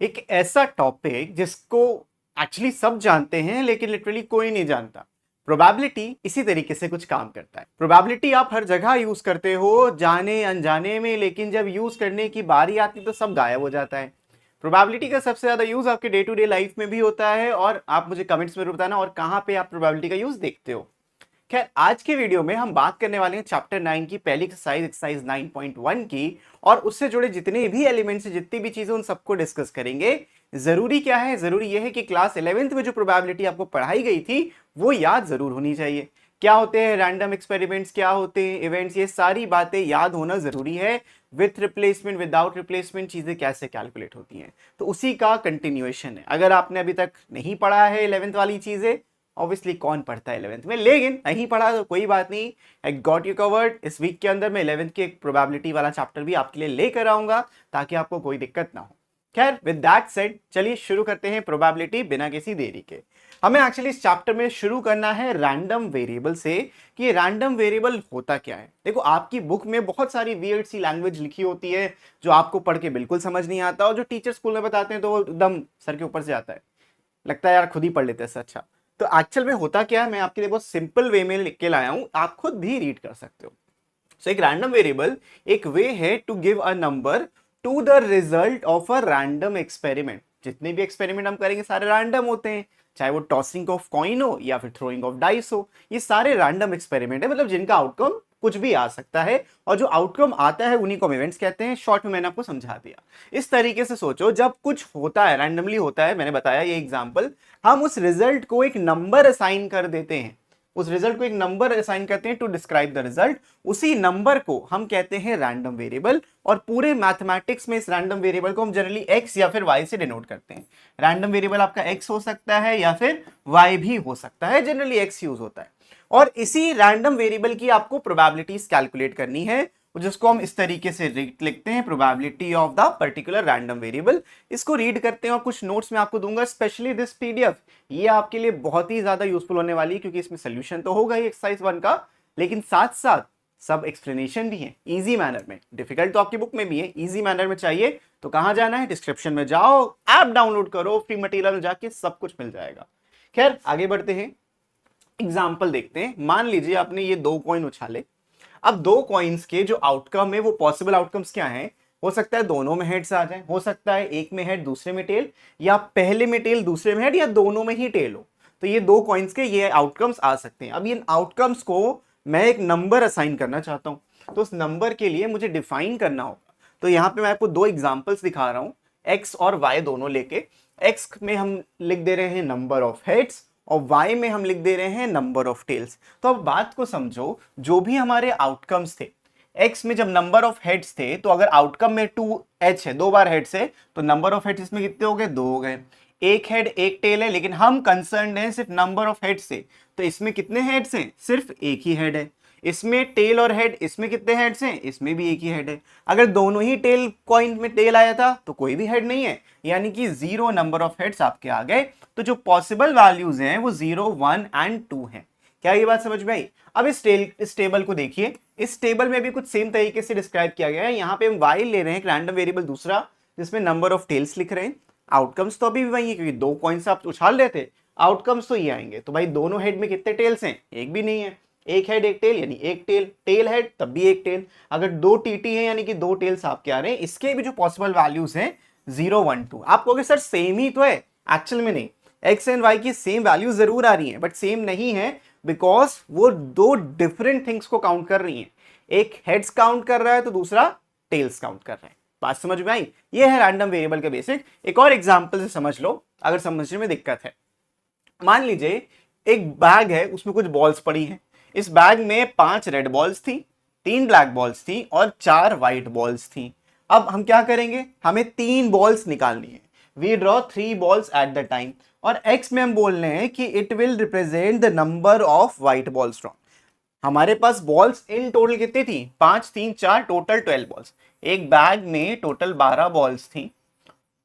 एक ऐसा टॉपिक जिसको एक्चुअली सब जानते हैं लेकिन लिटरली कोई नहीं जानता। प्रोबेबिलिटी इसी तरीके से कुछ काम करता है। प्रोबेबिलिटी आप हर जगह यूज करते हो जाने अनजाने में, लेकिन जब यूज करने की बारी आती तो सब गायब हो जाता है। प्रोबेबिलिटी का सबसे ज्यादा यूज आपके डे टू डे लाइफ में भी होता है, और आप मुझे कमेंट्स में बताना और कहाँ पे आप प्रोबेबिलिटी का यूज देखते हो। खैर, आज के वीडियो में हम बात करने वाले हैं चैप्टर 9 की पहली एक्सरसाइज एक्सरसाइज 9.1 की, और उससे जुड़े जितने भी एलिमेंट्स जितनी भी चीजें उन सबको डिस्कस करेंगे। जरूरी क्या है? जरूरी यह है कि क्लास 11th में जो प्रोबेबिलिटी आपको पढ़ाई गई थी वो याद जरूर होनी चाहिए। क्या होते हैं रैंडम एक्सपेरिमेंट्स, क्या होते हैं इवेंट्स, ये सारी बातें याद होना जरूरी है। विथ रिप्लेसमेंट, विदाउट रिप्लेसमेंट चीजें कैसे कैलकुलेट होती हैं, तो उसी का कंटिन्यूएशन है। अगर आपने अभी तक नहीं पढ़ा है 11th वाली चीजें, ऑब्वियसली कौन पढ़ता है 11th में, लेकिन नहीं पढ़ा तो कोई बात नहीं, आई गॉट यू कवर्ड। इस वीक के अंदर मैं 11th के एक प्रोबेबिलिटी वाला चैप्टर भी आपके लिए लेकर आऊंगा ताकि आपको कोई दिक्कत ना हो। खैर, विद दैट सेड चलिए शुरू करते हैं प्रोबेबिलिटी बिना किसी देरी के। हमें एक्चुअली इस चैप्टर में शुरू करना है रैंडम वेरिएबल से कि ये रैंडम वेरिएबल होता क्या है। देखो, आपकी बुक में बहुत सारी वियर्ड सी लैंग्वेज लिखी होती है जो आपको पढ़ के बिल्कुल समझ नहीं आता, और जो टीचर स्कूल में बताते हैं तो वो एकदम सर के ऊपर से आता है, लगता है यार खुद ही पढ़ लेते हैं। अच्छा, तो एक्चुअल में होता क्या है मैं आपके लिए बहुत सिंपल वे में लिख के लाया हूं, आप खुद भी रीड कर सकते हो। सो एक रैंडम वेरिएबल एक वे है to give a number to the result of a random experiment. जितने भी एक्सपेरिमेंट हम करेंगे सारे रैंडम होते हैं, चाहे वो टॉसिंग ऑफ कॉइन हो या फिर थ्रोइंग ऑफ डाइस हो, ये सारे रैंडम एक्सपेरिमेंट है, मतलब जिनका आउटकम कुछ भी आ सकता है, और जो आउटकम आता है उन्हीं को हम इवेंट्स कहते हैं। शॉर्ट में मैंने आपको समझा दिया। इस तरीके से सोचो, जब कुछ होता है रैंडमली होता है, मैंने बताया ये एग्जांपल, हम उस रिजल्ट को एक नंबर असाइन कर देते हैं, उस रिजल्ट को एक नंबर असाइन करते हैं टू डिस्क्राइब द रिजल्ट। उसी नंबर को हम कहते हैं रैंडम वेरिएबल, और पूरे मैथमेटिक्स में इस रैंडम वेरिएबल को हम जनरली एक्स या फिर वाई से डिनोट करते हैं। रैंडम वेरिएबल आपका एक्स हो सकता है या फिर वाई भी हो सकता है, जनरली एक्स यूज होता है। और इसी रैंडम वेरिएबल की आपको प्रोबेबिलिटीज कैलकुलेट करनी है, जिसको हम इस तरीके से लिखते हैं, probability of the particular random variable. इसको रीड करते हैं और कुछ नोट्स में आपको दूंगा, स्पेशली दिस पीडीएफ। ये आपके लिए बहुत ही ज्यादा यूजफुल होने वाली है, क्योंकि इसमें सोल्यूशन तो होगा ही एक्सरसाइज 1 का, लेकिन साथ साथ सब एक्सप्लेनेशन भी है इजी मैनर में। डिफिकल्ट तो आपकी बुक में भी है, इजी मैनर में चाहिए तो कहां जाना है? डिस्क्रिप्शन में जाओ, ऐप डाउनलोड करो, फ्री मटेरियल में जाके सब कुछ मिल जाएगा। खैर, आगे बढ़ते हैं, एग्जाम्पल देखते हैं। मान लीजिए आपने ये 2 कॉइन उछाले। अब 2 कॉइन्स के जो आउटकम है वो पॉसिबल आउटकम्स क्या हैं? हो सकता है दोनों में हेड्स आ जाए, हो सकता है एक में हेड दूसरे में टेल, या पहले में टेल दूसरे में हेड, या दोनों में ही टेल हो। तो ये 2 कॉइन्स के ये आउटकम्स आ सकते हैं। अब इन आउटकम्स को मैं एक नंबर असाइन करना चाहता हूं, तो उस नंबर के लिए मुझे डिफाइन करना होगा। तो यहां पे मैं आपको 2 एग्जांपल्स दिखा रहा हूं, एक्स और वाई दोनों लेके। एक्स में हम लिख दे रहे हैं नंबर ऑफ हेड्स, और y में हम लिख दे रहे हैं नंबर ऑफ टेल्स। तो अब बात को समझो, जो भी हमारे आउटकम्स थे, x में जब नंबर ऑफ हेड्स थे, तो अगर आउटकम में 2h है, 2 बार हेड्स है, तो नंबर ऑफ हेड्स इसमें कितने हो गए? 2 हो गए। एक हेड एक टेल है, लेकिन हम कंसर्न हैं सिर्फ नंबर ऑफ हेड्स से, तो इसमें कितने हेड्स हैं? सिर्फ एक ही हेड है। इसमें टेल और हेड, इसमें कितने हेड्स हैं? इसमें भी एक ही हेड है। अगर दोनों ही टेल कॉइन में टेल आया था तो कोई भी हेड नहीं है, यानी कि 0 नंबर ऑफ हेड्स आपके आ गए। तो जो पॉसिबल वैल्यूज हैं वो 0, 1 एंड 2 हैं। क्या ये बात समझ में आई? अब इस टेबल को देखिए, इस टेबल में भी कुछ सेम तरीके से डिस्क्राइब किया गया है। यहाँ पे हम वाई ले रहे हैं, एक रैंडम वेरिएबल दूसरा, जिसमें नंबर ऑफ टेल्स लिख रहे हैं। आउटकम्स तो अभी भी वही है, क्योंकि 2 कॉइन्स आप उछाल रहे थे, आउटकम्स तो ये आएंगे। तो भाई दोनों हेड में कितने टेल्स हैं? एक भी नहीं है। एक हेड एक टेल यानी एक टेल, टेल हेड तब भी एक टेल। अगर 2 टीटी है यानी कि 2 टेल्स आपके आ रहे हैं। इसके भी जो पॉसिबल वैल्यूज हैं 0, 1, 2। आप कहोगे सर सेम ही तो है, एक्चुअल में नहीं। एक्स एंड वाई की सेम वैल्यू जरूर आ रही है, बट सेम नहीं है, बिकॉज वो 2 डिफरेंट थिंग्स को काउंट कर रही हैं। एक हेड्स काउंट कर रहा है तो दूसरा टेल्स काउंट कर रहा है। बात समझ में आई? ये है रैंडम वेरिएबल का बेसिक। एक और एग्जांपल से समझ लो अगर समझने में दिक्कत है। मान लीजिए एक बैग है, उसमें कुछ बॉल्स पड़ी हैं। इस बैग में 5 रेड बॉल्स थी, 3 ब्लैक बॉल्स थी और 4 व्हाइट बॉल्स थी। अब हम क्या करेंगे? हमें 3 बॉल्स निकालनी है। We draw 3 balls at the time, और एक्स में हम बोल रहे हैं कि it will represent the number of white balls draw. हमारे पास बॉल्स इन टोटल कितनी थी? 5, 3, 4, टोटल 12 बॉल्स। एक बैग में टोटल 12 बॉल्स थी,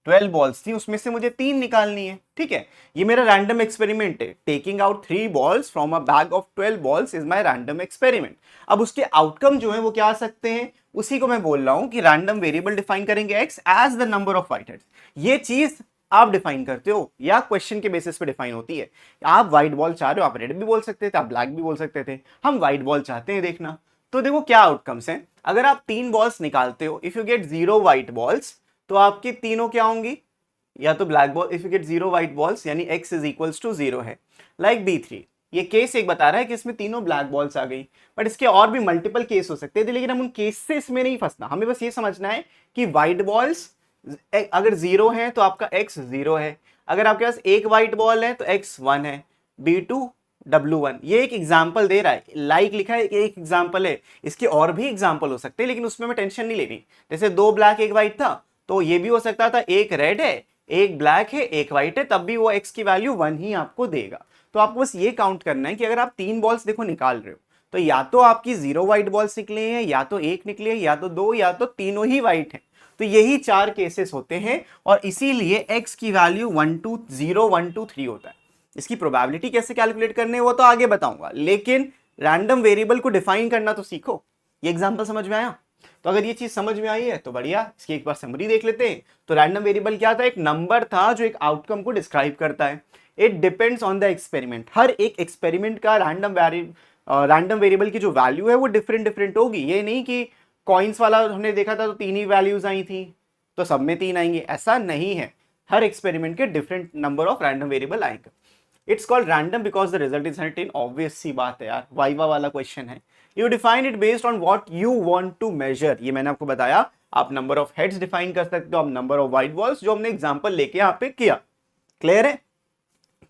12 बॉल्स थी, उसमें से मुझे 3 निकालनी है, ठीक है। ये मेरा रैंडम एक्सपेरिमेंट है, taking out 3 balls from a bag of 12 balls is my random experiment. अब उसके आउटकम जो है वो क्या आ सकते हैं, उसी को मैं बोल रहा हूं कि रैंडम वेरिएबल डिफाइन करेंगे x as the number of white heads. ये चीज आप डिफाइन करते हो या क्वेश्चन के बेसिस पे डिफाइन होती है। आप व्हाइट बॉल चाह रहे हो, आप रेड भी बोल सकते थे, आप ब्लैक भी बोल सकते थे, हम व्हाइट बॉल चाहते हैं देखना। तो देखो क्या आउटकम्स हैं, अगर आप 3 बॉल्स निकालते हो, if you get 0 white balls, तो आपकी तीनों क्या होंगी, या तो black ball, if you get 0 white balls यानी x इज इक्वल्स टू 0 है, लाइक B3। ये केस एक बता रहा है कि इसमें तीनों ब्लैक बॉल्स आ गई, बट इसके और भी मल्टीपल केस हो सकते थे, लेकिन हम उन केसेस में नहीं फंसना, हमें बस ये समझना है कि व्हाइट बॉल्स अगर 0 है तो आपका x 0 है, अगर आपके पास एक व्हाइट बॉल है तो x 1 है, B2 W1। ये एक एग्जाम्पल दे रहा है, लाइक लिखा है, एक एग्जाम्पल है, इसके और भी एग्जाम्पल हो सकते हैं, लेकिन उसमें मैं टेंशन नहीं लेनी। जैसे 2 ब्लैक 1 व्हाइट था, तो ये भी हो सकता था एक रेड है एक ब्लैक है एक व्हाइट है, तब भी वो x की वैल्यू 1 ही आपको देगा। तो आपको बस ये काउंट करना है कि अगर आप 3 बॉल्स देखो निकाल रहे हो, तो या तो आपकी 0 व्हाइट बॉल्स निकले हैं, या तो एक निकले हैं, या तो 2, या तो तीनों ही व्हाइट हैं। तो यही 4 केसेस होते हैं, और इसीलिए x की वैल्यू 1 2 0 1 2 3 होता है। इसकी प्रोबेबिलिटी कैसे कैलकुलेट करने है वो तो आगे बताऊंगा, लेकिन रैंडम वेरिएबल को डिफाइन करना तो सीखो। ये एग्जांपल समझ में आया? तो अगर ये चीज समझ में आई है तो बढ़िया, इसकी एक बार समरी देख लेते हैं। तो रैंडम वेरिएबल क्या था, एक नंबर था जो एक आउटकम को डिस्क्राइब करता है। It depends on the experiment, हर एक एक्सपेरिमेंट का रैंडम वेरिएबल की जो वैल्यू है वो डिफरेंट डिफरेंट होगी। ये नहीं कि कॉइन्स वाला हमने देखा था तो 3 ही वैल्यूज आई थी तो सब में 3 आएंगे, ऐसा नहीं है। हर एक्सपेरिमेंट के different number of random variable आएंगे। It's called random because the result is certain. Obvious सी बात है यार, वाइवा वाला क्वेश्चन है। You define it based on what you want to measure. ये मैंने आपको बताया, आप नंबर ऑफ हेड्स डिफाइन कर सकते हो, आप नंबर ऑफ व्हाइट बॉल्स, जो हमने एग्जांपल लेके यहाँ पे किया। क्लियर है?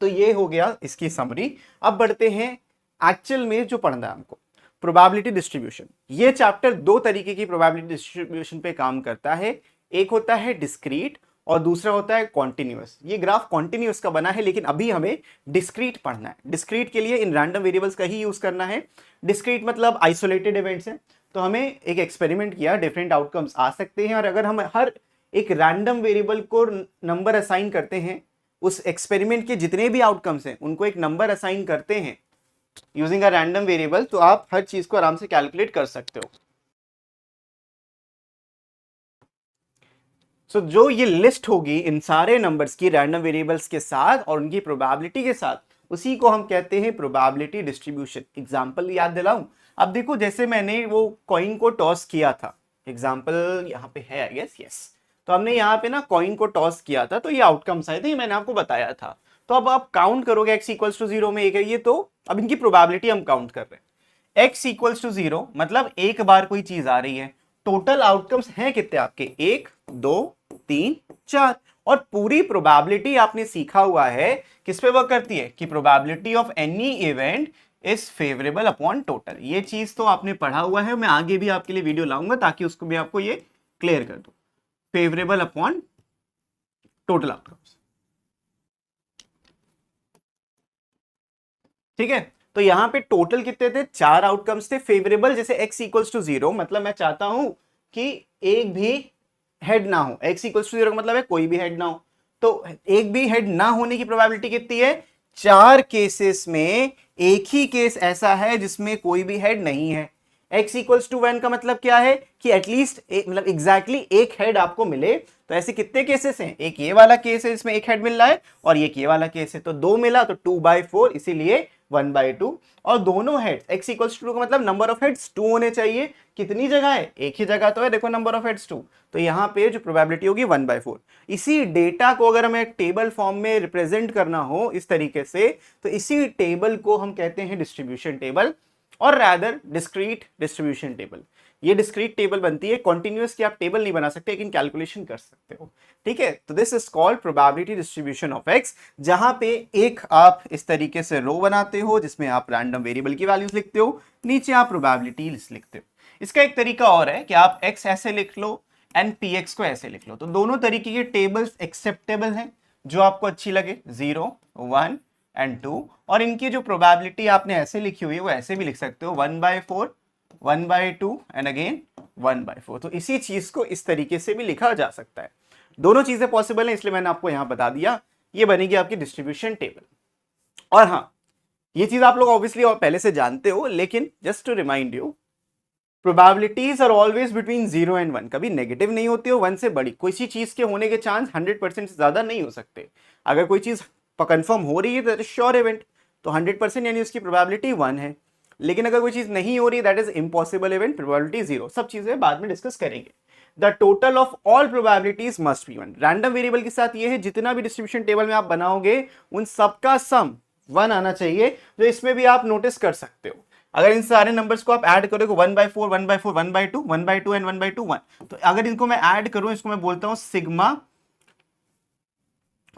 तो ये हो गया इसकी समरी। अब बढ़ते हैं एक्चुअल में जो पढ़ना है हमको, प्रोबेबिलिटी डिस्ट्रीब्यूशन। ये चैप्टर 2 तरीके की प्रोबेबिलिटी डिस्ट्रीब्यूशन पे काम करता है। एक होता है डिस्क्रीट और दूसरा होता है कॉन्टिन्यूअस। ये ग्राफ कॉन्टिन्यूअस का बना है, लेकिन अभी हमें डिस्क्रीट पढ़ना है। डिस्क्रीट के लिए इन रैंडम वेरिएबल्स का ही यूज करना है। डिस्क्रीट मतलब आइसोलेटेड इवेंट्स हैं। तो हमें एक एक्सपेरिमेंट किया, डिफरेंट आउटकम्स आ सकते हैं, और अगर हम हर एक रैंडम वेरिएबल को नंबर असाइन करते हैं, उस एक्सपेरिमेंट के जितने भी आउटकम्स हैं उनको एक नंबर असाइन करते हैं यूजिंग अ रैंडम वेरिएबल, तो आप हर चीज को आराम से कैलकुलेट कर सकते हो। सो जो ये लिस्ट होगी इन सारे नंबर्स की रैंडम वेरिएबल्स के साथ और उनकी प्रोबेबिलिटी के साथ, उसी को हम कहते हैं प्रोबेबिलिटी डिस्ट्रीब्यूशन। एग्जांपल याद दिलाऊं? अब देखो, जैसे मैंने वो कॉइन को टॉस किया था, एग्जांपल यहाँ पे है आई गेस, यस। तो हमने यहाँ पे ना कॉइन को टॉस किया था, तो ये आउटकम्स आए थे, ये मैंने आपको बताया था। तो अब आप काउंट करोगे x इक्वल्स टू 0 में एक है ये, तो अब इनकी प्रोबेबिलिटी हम काउंट कर रहे हैं। x इक्वल्स टू 0 मतलब एक बार कोई चीज आ रही है। टोटल आउटकम्स हैं कितने आपके, 1 2 3 4, और पूरी प्रोबेबिलिटी आपने सीखा हुआ है किस पे वर्क करती है, कि probability of any event is favourable upon total. ये चीज तो आपने पढ़ा हुआ है, मैं आगे भी आपके लिए वीडियो लाऊंगा ताकि उसको भी आपको ये क्लियर कर दूं। फेवरेबल अपॉन टोटल आउटकम्स, ठीक है। तो यहां पे टोटल कितने थे, 4 आउटकम्स थे फेवरेबल। जैसे x इक्वल्स टू 0 मतलब मैं चाहता हूं कि एक भी हेड ना हो। x इक्वल्स टू 0 का मतलब है कोई भी हेड ना हो। तो एक भी हेड ना होने की प्रोबेबिलिटी कितनी है, 4 केसेस में एक ही केस ऐसा है जिसमें कोई भी हेड नहीं है। x इक्वल्स टू 1 का मतलब क्या है कि एटलीस्ट मतलब एग्जैक्टली एक हेड आपको मिले। तो ऐसे कितने केसेस हैं, एक ये वाला केस है जिसमें एक हेड मिल रहा है, और ये वाला केस है, तो 2 मिला तो 2/4, इसीलिए 1/2। और दोनों हेड्स x इक्वल्स टू 2 का मतलब नंबर ऑफ हेड्स 2 होने चाहिए। कितनी जगह है, एक ही जगह तो है, देखो नंबर ऑफ हेड्स 2, तो यहाँ पे जो प्रोबेबिलिटी होगी 1/4। इसी डेटा को अगर हमें एक टेबल फॉर्म में रिप्रेजेंट करना हो इस तरीके से, तो इसी टेबल को हम कहते हैं डिस्ट्रीब्यूशन टेबल, और रैदर डिस्क्रीट डिस्ट्रीब्यूशन टेबल। ये डिस्क्रीट टेबल बनती है, कॉन्टिन्यूअस की आप टेबल नहीं बना सकते लेकिन कैलकुलेशन कर सकते हो, ठीक है। तो this is called probability distribution of x, जहां पे एक आप इस तरीके से रो बनाते हो जिसमें आप रैंडम वेरिएबल की वैल्यूज लिखते हो, नीचे आप प्रोबेबिलिटी लिखते हो। इसका एक तरीका और है कि आप x ऐसे लिख लो एंड px को ऐसे लिख लो। तो दोनों तरीके के टेबल्स एक्सेप्टेबल हैं, जो आपको अच्छी लगे, 0 1 एंड 2। और इनकी जो प्रोबेबिलिटी आपने ऐसे लिखी हुई है वो ऐसे भी लिख सकते हो, 1/4 1/2 एंड अगेन 1/4। तो इसी चीज को इस तरीके से भी लिखा जा सकता है। दोनों चीजें पॉसिबल हैं, इसलिए मैंने आपको यहां बता दिया। ये बनेगी आपकी डिस्ट्रीब्यूशन टेबल। और हाँ, ये चीज आप लोग ऑब्वियसली और पहले से जानते हो, लेकिन just to remind you, probabilities are always between 0 and 1, कभी नेगेटिव नहीं होती हो, 1 से बड़ी कोई सी चीज के होने के चांस 100% से ज्यादा नहीं हो सकते। अगर कोई चीज कंफर्म हो रही है दैट इज श्योर इवेंट, तो 100% यानी उसकी प्रोबेबिलिटी 1 है। लेकिन अगर कोई चीज नहीं हो रही that is impossible event, probability 0। सब चीजें बाद में डिस्कस करेंगे। The total of all probabilities must be 1। Random variable के साथ ये है, जितना भी डिस्ट्रीब्यूशन टेबल में आप बनाओगे उन सबका सम 1 आना चाहिए, जो इसमें भी आप नोटिस कर सकते हो। अगर इन सारे नंबर्स को आप ऐड करोगे 1/4 1/4 1/2 1/2 एंड 1/2 1, तो अगर इनको मैं ऐड करूं, इसको मैं बोलता हूं सिग्मा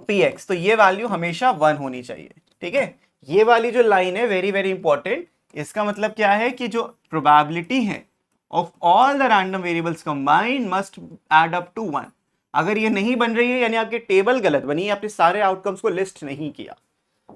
px, तो ये वैल्यू हमेशा 1 होनी चाहिए। ठीक है, ये वाली जो लाइन है वेरी वेरी इंपॉर्टेंट। इसका मतलब क्या है कि जो प्रोबेबिलिटी है of all the random variables combined must add up to 1। अगर ये नहीं बन रही है यानी आपकी टेबल गलत बनी है, आपने सारे आउटकम्स को लिस्ट नहीं किया।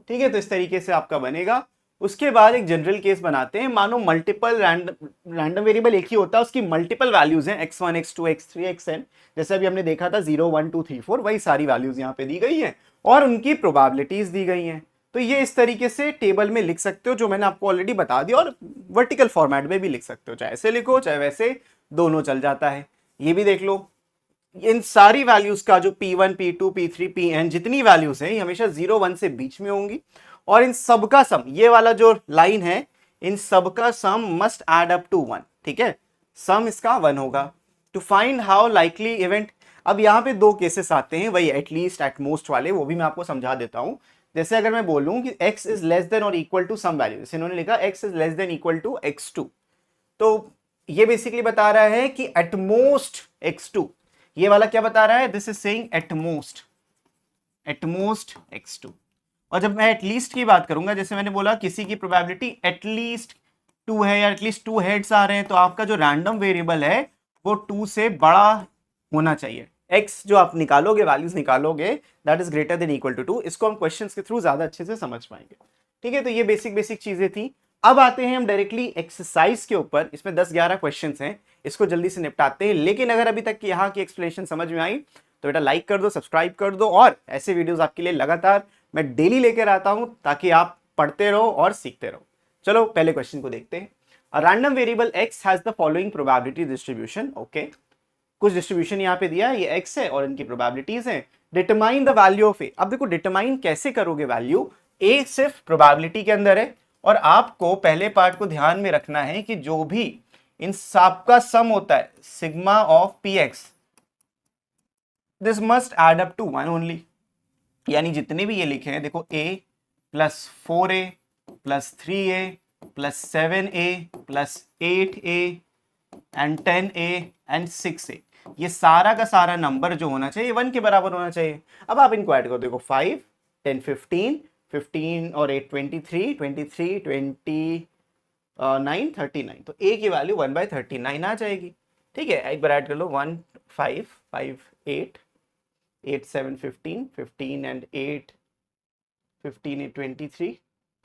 ठीक है, तो इस तरीके से आपका बनेगा। उसके बाद एक जनरल केस बनाते हैं, मानो मल्टीपल रैंडम वेरिएबल एक ही होता है, उसकी मल्टीपल वैल्यूज हैं x1 x2 x3 xn, जैसे अभी हमने देखा था 0 1 2 3 4, वही सारी वैल्यूज यहाँ पे दी गई हैं और उनकी प्रोबेबिलिटीज दी गई हैं। तो ये इस तरीके से टेबल में लिख सकते हो, जो मैंने आपको ऑलरेडी बता दिया, और वर्टिकल फॉर्मेट में भी लिख सकते हो, चाहे ऐसे लिखो चाहे वैसे, दोनों चल जाता है। ये भी देख लो, इन सारी वैल्यूज का जो P1 P2 P3 Pn जितनी वैल्यूज हैं, ये हमेशा 0 1 से बीच में होंगी, और इन सबका सम, ये वाला जो लाइन है, इन सबका sum must add up to 1। ठीक है, सम इसका 1 होगा। To find how likely event, अब यहाँ पे दो केसेस आते हैं, वही एटलीस्ट एटमोस्ट वाले, वो भी मैं आपको समझा देता हूं। जैसे अगर मैं बोलूं कि x इज लेस देन और इक्वल टू सम वैल्यू, जैसे इन्होंने लिखा x is less than equal to x2, तो ये बेसिकली बता रहा है कि एटमोस्ट x2। ये वाला क्या बता रहा है, this is saying at most x2। और जब मैं एटलीस्ट की बात करूंगा, जैसे मैंने बोला किसी की प्रोबेबिलिटी एटलीस्ट 2 है या एटलीस्ट 2 हेड्स आ रहे हैं, तो आपका जो रैंडम वेरिएबल है वो 2 से बड़ा होना चाहिए। x जो आप निकालोगे, वैल्यूज निकालोगे, that is greater than equal to 2। इसको हम क्वेश्चंस के थ्रू ज्यादा अच्छे से समझ पाएंगे। ठीक है, तो ये बेसिक चीजें थी। अब आते हैं हम डायरेक्टली एक्सरसाइज के ऊपर। इसमें 10-11 क्वेश्चंस हैं, इसको जल्दी से निपटाते हैं। लेकिन अगर अभी तक की यहाँ की एक्सप्लेनेशन समझ में आई तो बेटा लाइक कर दो, सब्सक्राइब कर दो, और ऐसे वीडियोस आपके लिए लगातार मैं डेली लेकर आता हूं, ताकि आप पढ़ते रहो और सीखते रहो। चलो पहले क्वेश्चन को देखते हैं। अ random variable x has the following probability distribution. Okay, कुछ डिस्ट्रीब्यूशन यहाँ पे दिया है, ये x है और इनकी प्रोबेबिलिटीज हैं। Determine the value of a। अब देखो डिटरमाइन कैसे करोगे वैल्यू, a सिर्फ प्रोबेबिलिटी के अंदर है, और आपको पहले पार्ट को ध्यान में रखना है कि जो भी इन सब का सम होता है, sigma of px, this must add up to 1 only. यानी जितने भी ये लिखे हैं, देखो a plus 4a plus 3a plus 7a plus 8a and 10a and 6a, ये सारा का सारा नंबर जो होना चाहिए 1 के बराबर होना चाहिए। अब आप इनको ऐड करो, देखो 5 10 15 15 और 8 23 23 29 39, तो a की वैल्यू 1/39 आ जाएगी। ठीक है, एक बार ऐड कर लो, 1 5 5 8 8 7 15 15 एंड 8 15 8 23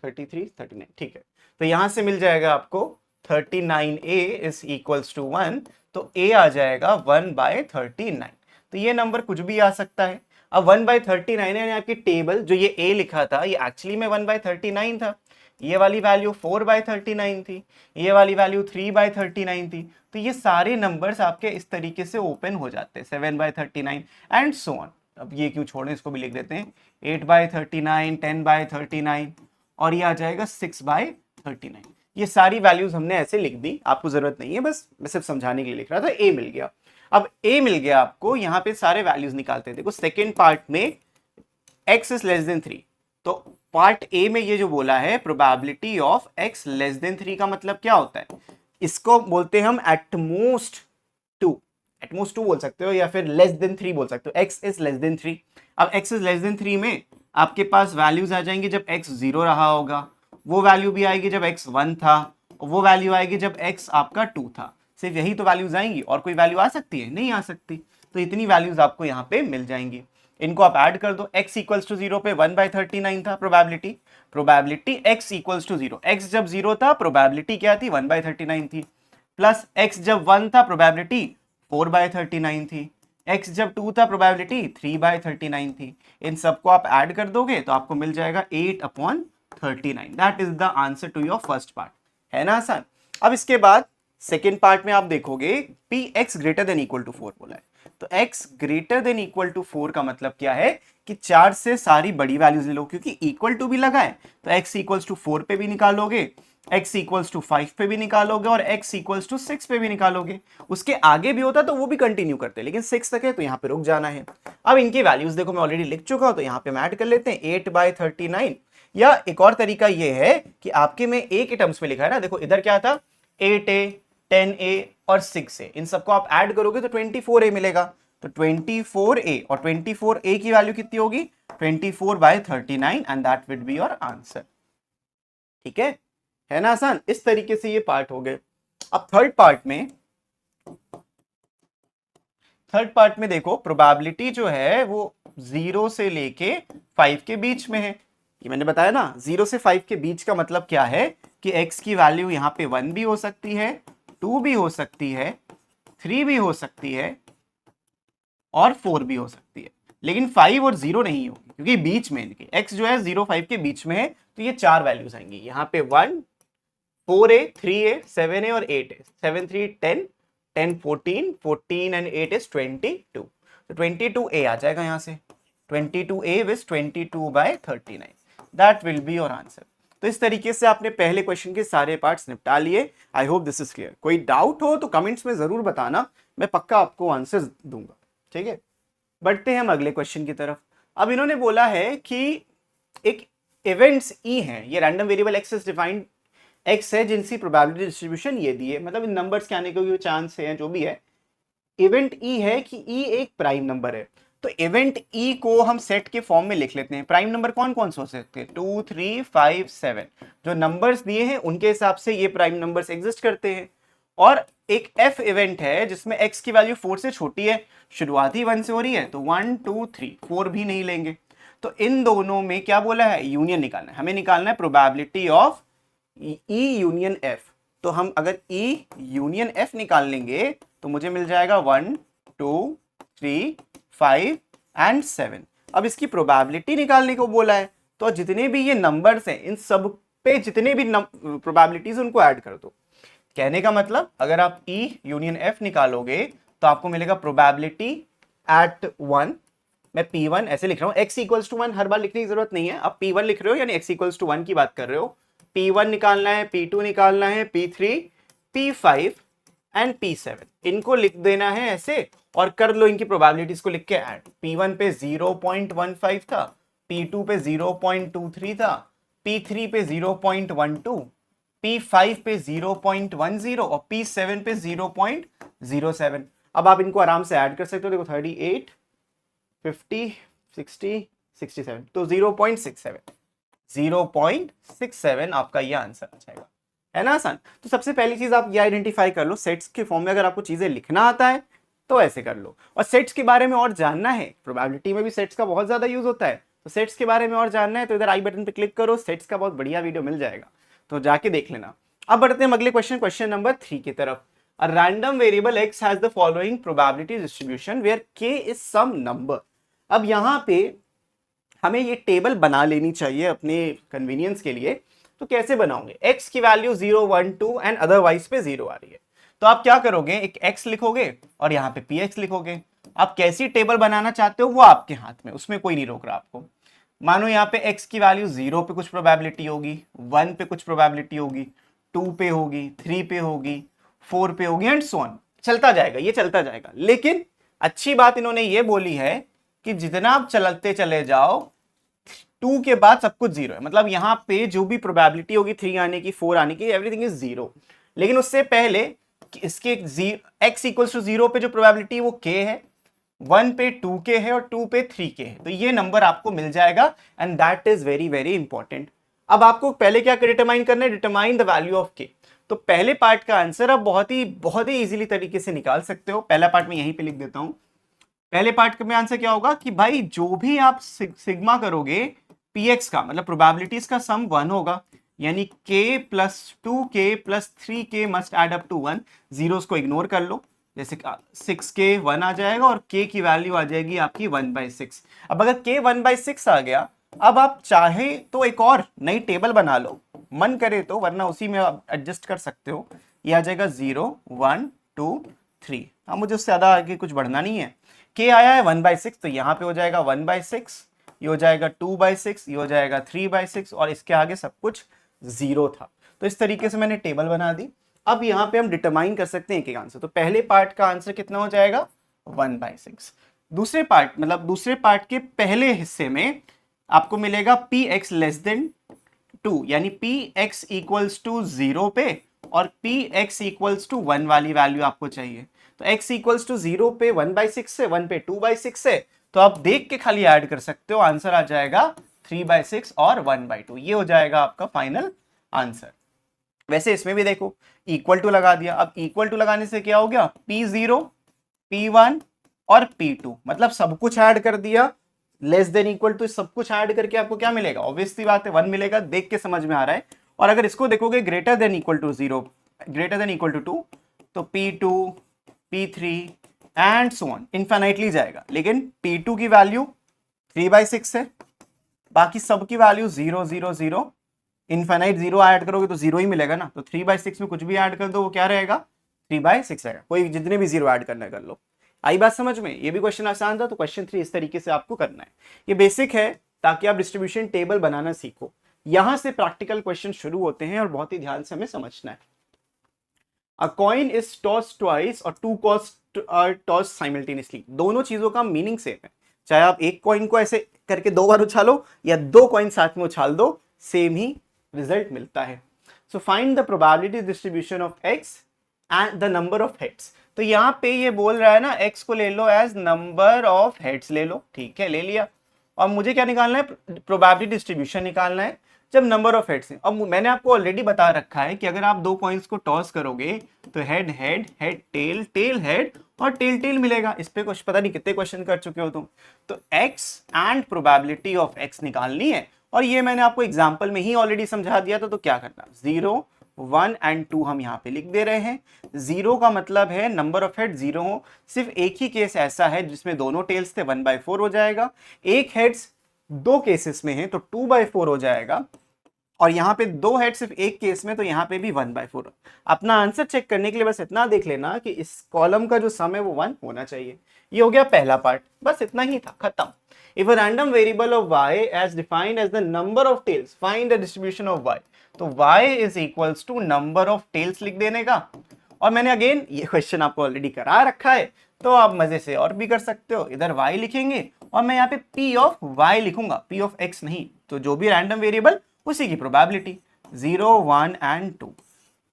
33 39। ठीक है, तो यहां से मिल जाएगा आपको 39a इज इक्वल्स टू 1, तो a आ जाएगा 1/39। तो ये नंबर कुछ भी आ सकता है। अब 1/39 यानी आपकी टेबल जो ये a लिखा था, ये एक्चुअली में 1/39 था। ये वाली वैल्यू 4/39 थी, ये वाली वैल्यू 3/39 थी। तो ये सारे नंबर्स आपके इस तरीके से ओपन हो जाते हैं, 7/39 एंड सो ऑन। अब ये क्यों छोड़ें, इसको भी लिख देते हैं, 8/39 10/39 और ये आ जाएगा 6/39। ये सारी वैल्यूज हमने ऐसे लिख दी, आपको जरूरत नहीं है, बस मैं सिर्फ समझाने के लिए लिख रहा था। a मिल गया। अब a मिल गया आपको, यहाँ पे सारे वैल्यूज निकालते हैं। देखो सेकेंड पार्ट में x इज लेस देन 3, तो पार्ट ए में ये जो बोला है probability of x less than 3 का मतलब क्या होता है, इसको बोलते हैं हम एटमोस्ट 2 बोल सकते हो, या फिर लेस देन 3 बोल सकते हो। x is less then 3। अब x इज लेस देन 3 में आपके पास वैल्यूज आ जाएंगी जब x 0 रहा होगा, वो वैल्यू भी आएगी जब x 1 था, और वो वैल्यू आएगी जब x आपका 2 था। सिर्फ यही तो वैल्यूज आएंगी, और कोई वैल्यू आ सकती है? नहीं आ सकती। तो इतनी वैल्यूज आपको यहाँ पे मिल जाएंगी। इनको आप ऐड कर दो, x इक्वल्स टू 0 पे 1/39 था probability x equals to 0, x जब 0 था प्रोबेबिलिटी क्या थी, 1/39 थी, प्लस x जब 1 था प्रोबेबिलिटी 4/39 थी। x जब 2 था प्रोबेबिलिटी 3/39 थी। इन सबको आप ऐड कर दोगे तो आपको मिल जाएगा 8/39। That is the answer to your first part. है ना आसान। अब इसके बाद सेकेंड पार्ट में आप देखोगे px greater than equal to 4 बोला है। तो x greater than equal to 4 का मतलब क्या है कि 4 से सारी बड़ी वैल्यूज ले लो, क्योंकि इक्वल टू भी लगा है तो x इक्वल्स टू 4 पे भी निकालोगे, x इक्वल्स टू 5 पे भी निकालोगे और x इक्वल्स टू 6 पे भी निकालोगे। उसके आगे भी होता तो वो भी कंटिन्यू करते, लेकिन 6 तक है तो यहाँ पे रुक जाना है। अब इनकी वैल्यूज देखो मैं ऑलरेडी लिख चुका हूं तो यहाँ पे हम ऐड कर लेते हैं 8/39। या एक और तरीका ये है कि आपके में a के टर्म्स में लिखा है ना, देखो इधर क्या था 8a 10a और 6a, इन सबको आप ऐड करोगे तो 24a मिलेगा। तो 24a और 24a की वैल्यू कितनी होगी 24/39 and that will be your answer. ठीक है ना आसान। इस तरीके से ये पार्ट हो गए। अब थर्ड पार्ट में देखो प्रोबेबिलिटी जो है वो 0 से लेके 5 के बीच में है। ये मैंने बताया ना 0 से 5 के बीच का मतलब क्या है कि x की वैल्यू यहाँ पे 1 भी हो सकती है, 2 भी हो सकती है, 3 भी हो सकती है और 4 भी हो सकती है, लेकिन 5 और 0 नहीं होगी क्योंकि बीच में इनके x जो है 0 5 के बीच में है। तो ये चार वैल्यूज आएंगी यहाँ पे 1 4a 3a 7a और 8a 7 3 10 10 14 14 एंड 8 इज 22। तो 22a आ जाएगा यहाँ से 22a विज 22/39। That will be your answer. तो इस तरीके से आपने पहले क्वेश्चन के सारे पार्ट्स निपटा लिए। आई होप दिस इज क्लियर। कोई डाउट हो तो कमेंट्स में जरूर बताना, मैं पक्का आपको आंसर दूंगा। ठीक है, बढ़ते हैं हम अगले क्वेश्चन की तरफ। अब इन्होंने बोला है कि एक इवेंट्स ई हैं, ये random variable x is defined x है जिनकी प्रोबेबिलिटी डिस्ट्रीब्यूशन ये दी है, मतलब इन नंबर्स के आने के चांस है जो भी है। इवेंट ई है कि ई एक प्राइम नंबर है। तो इवेंट ई को हम सेट के फॉर्म में लिख लेते हैं। प्राइम नंबर कौन कौन से हो सकते हैं 2 3 5 7, जो नंबर्स दिए हैं उनके हिसाब से ये प्राइम नंबर्स एग्जिस्ट करते हैं। और एक एफ इवेंट है जिसमें एक्स की वैल्यू 4 से छोटी है, शुरुआती 1 से हो रही है, तो 1 2 3 4 भी नहीं लेंगे। तो इन दोनों में क्या बोला है यूनियन निकालना है, हमें निकालना है probability of E union F. तो हम अगर ई यूनियन एफ निकाल लेंगे तो मुझे मिल जाएगा 1 2 3 5 एंड 7। अब इसकी प्रोबेबिलिटी निकालने को बोला है, तो जितने भी ये नंबर्स हैं इन सब पे जितने भी प्रोबेबिलिटीज उनको ऐड कर दो। कहने का मतलब अगर आप E यूनियन F निकालोगे तो आपको मिलेगा प्रोबेबिलिटी एट 1, मैं P1 ऐसे लिख रहा हूं, x इक्वल्स टू 1 हर बार लिखने की जरूरत नहीं है, आप P1 लिख रहे हो यानी x इक्वल्स टू 1 की बात कर रहे हो। P1 निकालना है, P2 निकालना है, P3 P5 एंड P7 इनको लिख देना है ऐसे और कर लो इनकी प्रोबेबिलिटीज को लिख के ऐड। P1 पे 0.15 था, P2 पे 0.23 था, P3 पे 0.12, P5 पे 0.10 और P7 पे 0.07। अब आप इनको आराम से ऐड कर सकते हो, देखो 38 50 60 67, तो 0.67 आपका ये आंसर आ जाएगा। है ना आसान। तो सबसे पहली चीज आप ये आइडेंटिफाई कर लो, सेट्स के फॉर्म में अगर आपको चीजें लिखना आता है तो ऐसे कर लो। और सेट्स के बारे में और जानना है, प्रोबेबिलिटी में भी सेट्स का बहुत ज्यादा यूज होता है, तो सेट्स के बारे में और जानना है तो इधर आई बटन पे क्लिक करो, सेट्स का बहुत बढ़िया वीडियो मिल जाएगा, तो जाके देख लेना। अब बढ़ते हैं अगले क्वेश्चन नंबर 3 की तरफ। A random variable x has the following probability distribution where k is some number। अब यहां पे हमें ये टेबल बना लेनी चाहिए अपने कन्वीनियंस के लिए। तो कैसे बनाओगे, x की वैल्यू 0 1 2 एंड अदरवाइज पे 0 आ रही है, तो आप क्या करोगे एक x लिखोगे और यहाँ पे px लिखोगे। आप कैसी टेबल बनाना चाहते हो वो आपके हाथ में, उसमें कोई नहीं रोक रहा आपको। मानो यहाँ पे x की वैल्यू 0 पे कुछ प्रोबेबिलिटी होगी, 1 पे कुछ प्रोबेबिलिटी होगी, 2 पे होगी, 3 पे होगी, 4 पे होगी एंड सो ऑन, चलता जाएगा, ये चलता जाएगा। लेकिन अच्छी बात इन्होंने ये बोली है कि जितना आप चलते चले जाओ 2 के बाद सब कुछ 0 है, मतलब यहाँ पे जो भी प्रोबेबिलिटी होगी 3 आने की 4 आने की एवरीथिंग इज 0। लेकिन उससे पहले इसके x इक्वल्स टू 0 पे जो प्रोबेबिलिटी वो k है, 1 पे 2k है और 2 पे 3k है, तो ये नंबर आपको मिल जाएगा and that is very very important. अब आपको पहले क्या डिटरमाइन करना है, determine the value of k। तो पहले पार्ट का आंसर आप बहुत ही इजीली तरीके से निकाल सकते हो। पहला पार्ट में यहीं पे लिख देता हूं। पहले पार्ट में आंसर क्या होगा कि भाई जो भी आप सिग्मा करोगे px का मतलब प्रोबेबिलिटीज का सम 1 होगा, यानी k plus 2k plus 3k must add up to 1। Zeros को इग्नोर कर लो, जैसे 6 के 1 आ जाएगा और k की वैल्यू आ जाएगी आपकी 1/6। अब अगर k 1/6 आ गया, अब आप चाहे तो एक और नई टेबल बना लो, मन करे तो, वरना उसी में आप एडजस्ट कर सकते हो। ये आ जाएगा 0 1 2 3। अब मुझे उससे ज्यादा आगे कुछ बढ़ना नहीं है। k आया है 1/6, तो यहाँ पे हो जाएगा 1/6, ये हो जाएगा 2/6, ये हो जाएगा 3/6, और इसके आगे सब कुछ 0 था। तो इस तरीके से मैंने टेबल बना दी। अब यहाँ पे हम डिटरमाइन कर सकते हैं एक आंसर। तो पहले पार्ट का आंसर कितना हो जाएगा 1/6। दूसरे पार्ट मतलब दूसरे पार्ट के पहले हिस्से में आपको मिलेगा px लेस देन 2, यानी px इक्वल्स टू 0 पे और px इक्वल्स टू 1 वाली वैल्यू आपको चाहिए। तो x इक्वल्स टू 0 पे 1/6 से, 1 पे 2/6 से, तो आप देख के खाली ऐड कर सकते हो, आंसर आ जाएगा 3/6 और 1/2। ये हो जाएगा आपका फाइनल आंसर। वैसे इसमें भी देखो इक्वल टू लगा दिया। अब इक्वल टू लगाने से क्या हो गया, P0 P1 और P2, मतलब सब कुछ ऐड कर दिया। लेस देन इक्वल टू सब कुछ ऐड करके आपको क्या मिलेगा, ऑब्वियस सी बात है 1 मिलेगा, देख के समझ में आ रहा है। और अगर इसको देखोगे greater than equal to 0, greater than equal to 2, तो P2 P3 and so on infinitely जाएगा। लेकिन P2 की वैल्यू 3/6 है, बाकी सब की वैल्यू 0 0 0, इनफाइनाइट 0 ऐड करोगे तो 0 ही मिलेगा ना। तो 3/6 में कुछ भी ऐड कर दो वो क्या रहेगा, 3/6 रहेगा। कोई जितने भी 0 ऐड करना कर लो। आई बात समझ में? ये भी क्वेश्चन आसान था। तो क्वेश्चन 3 इस तरीके से आपको करना है। ये बेसिक है ताकि आप डिस्ट्रीब्यूशन टेबल बनाना सीखो। यहां से प्रैक्टिकल क्वेश्चन शुरू होते हैं और बहुत ही ध्यान से हमें समझना है। A coin is toss twice और टू कॉस्ट आर टॉस साइमल्टेनियसली। दोनों चीजों का मीनिंग सेम है। चाहे आप एक कॉइन को ऐसे करके 2 बार उछालो या 2 कॉइन साथ में उछाल दो, सेम ही रिजल्ट मिलता है। So find the probability distribution of x and the number of heads. तो यहां पे ये बोल रहा है ना, एक्स को ले लो एज नंबर ऑफ हेड्स ले लो, ठीक है, ले लिया। और मुझे क्या निकालना है, प्रोबेबिलिटी डिस्ट्रीब्यूशन निकालना है जब नंबर ऑफ हेड्स हैं। अब मैंने आपको ऑलरेडी बता रखा है कि अगर आप 2 कॉइन्स को टॉस करोगे तो head head, head tail, tail head और टेल टेल मिलेगा। इस पे कुछ पता नहीं कितने क्वेश्चन कर चुके हो तुम। तो x and probability of x निकालनी है, और ये मैंने आपको एग्जाम्पल में ही ऑलरेडी समझा दिया था। तो क्या करना, 0 1 एंड 2 हम यहाँ पे लिख दे रहे हैं। 0 का मतलब है नंबर ऑफ हेड 0 हो। सिर्फ एक ही केस ऐसा है जिसमें दोनों टेल्स थे, 1/4 हो जाएगा। एक हेड्स 2 केसेस में है तो 2/4 हो जाएगा। और यहाँ पे 2 हेड सिर्फ एक केस में, तो यहाँ पे भी 1/4। अपना आंसर चेक करने के लिए बस इतना देख लेना कि इस कॉलम का जो सम है वो 1 होना चाहिए। ये हो गया पहला पार्ट, बस इतना ही था, खत्म। If a random variable of y as defined as the number of tails, find the distribution of y. तो y is equals to number of tails लिख देने का। और मैंने अगेन ये क्वेश्चन आपको ऑलरेडी करा रखा है, तो आप मजे से और भी कर सकते हो। इधर y लिखेंगे और मैं यहाँ पे p ऑफ y लिखूंगा, p ऑफ x नहीं। तो जो भी रैंडम वेरिएबल उसी की प्रोबेबिलिटी 0 1 एंड 2।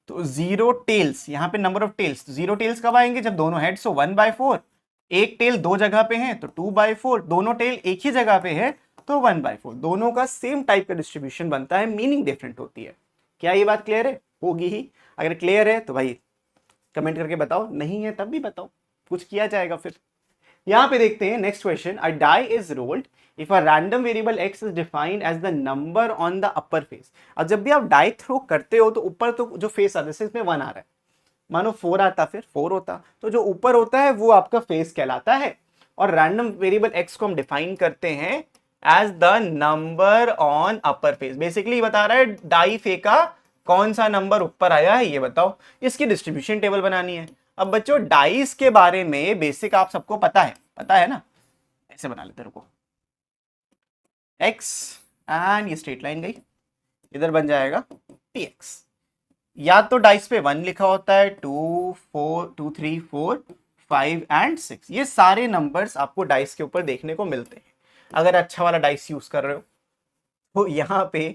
तो 0 टेल्स, यहाँ पे नंबर ऑफ टेल्स, 0 टेल्स कब आएंगे, जब दोनों हेड्स हो 1/4। एक टेल 2 जगह पे है तो 2/4, दोनों टेल एक ही जगह पे है तो 1/4। दोनों का सेम टाइप का डिस्ट्रीब्यूशन बनता है, मीनिंग डिफरेंट होती है। क्या ये बात क्लियर है? होगी ही। अगर क्लियर है तो भाई कमेंट करके बताओ, नहीं है तब भी बताओ, कुछ किया जाएगा फिर। यहां पे देखते हैं next question. A die is rolled if a random variable x is defined as the number on the upper face. अब जब भी आप डाई थ्रो करते हो तो ऊपर तो जो फेस आता है, इसमें 1 आ रहा है, मानो 4 आता फिर 4 होता, तो जो ऊपर होता है वो आपका फेस कहलाता है। और रैंडम वेरिएबल x को हम डिफाइन करते हैं as the number on upper face. Basically बता रहा है डाई फेंका, कौन सा नंबर ऊपर आया है ये बताओ। इसकी डिस्ट्रीब्यूशन टेबल बनानी है। अब बच्चों डाइस के बारे में बेसिक आप सबको पता है ना। ऐसे बना लेते रुको, x एंड ये स्ट्रेट लाइन गई, इधर बन जाएगा px। या तो डाइस पे 1 लिखा होता है, 2 4 2 3 4 5 एंड 6। ये सारे नंबर्स आपको डाइस के ऊपर देखने को मिलते हैं अगर अच्छा वाला डाइस यूज कर रहे हो। तो यहाँ पे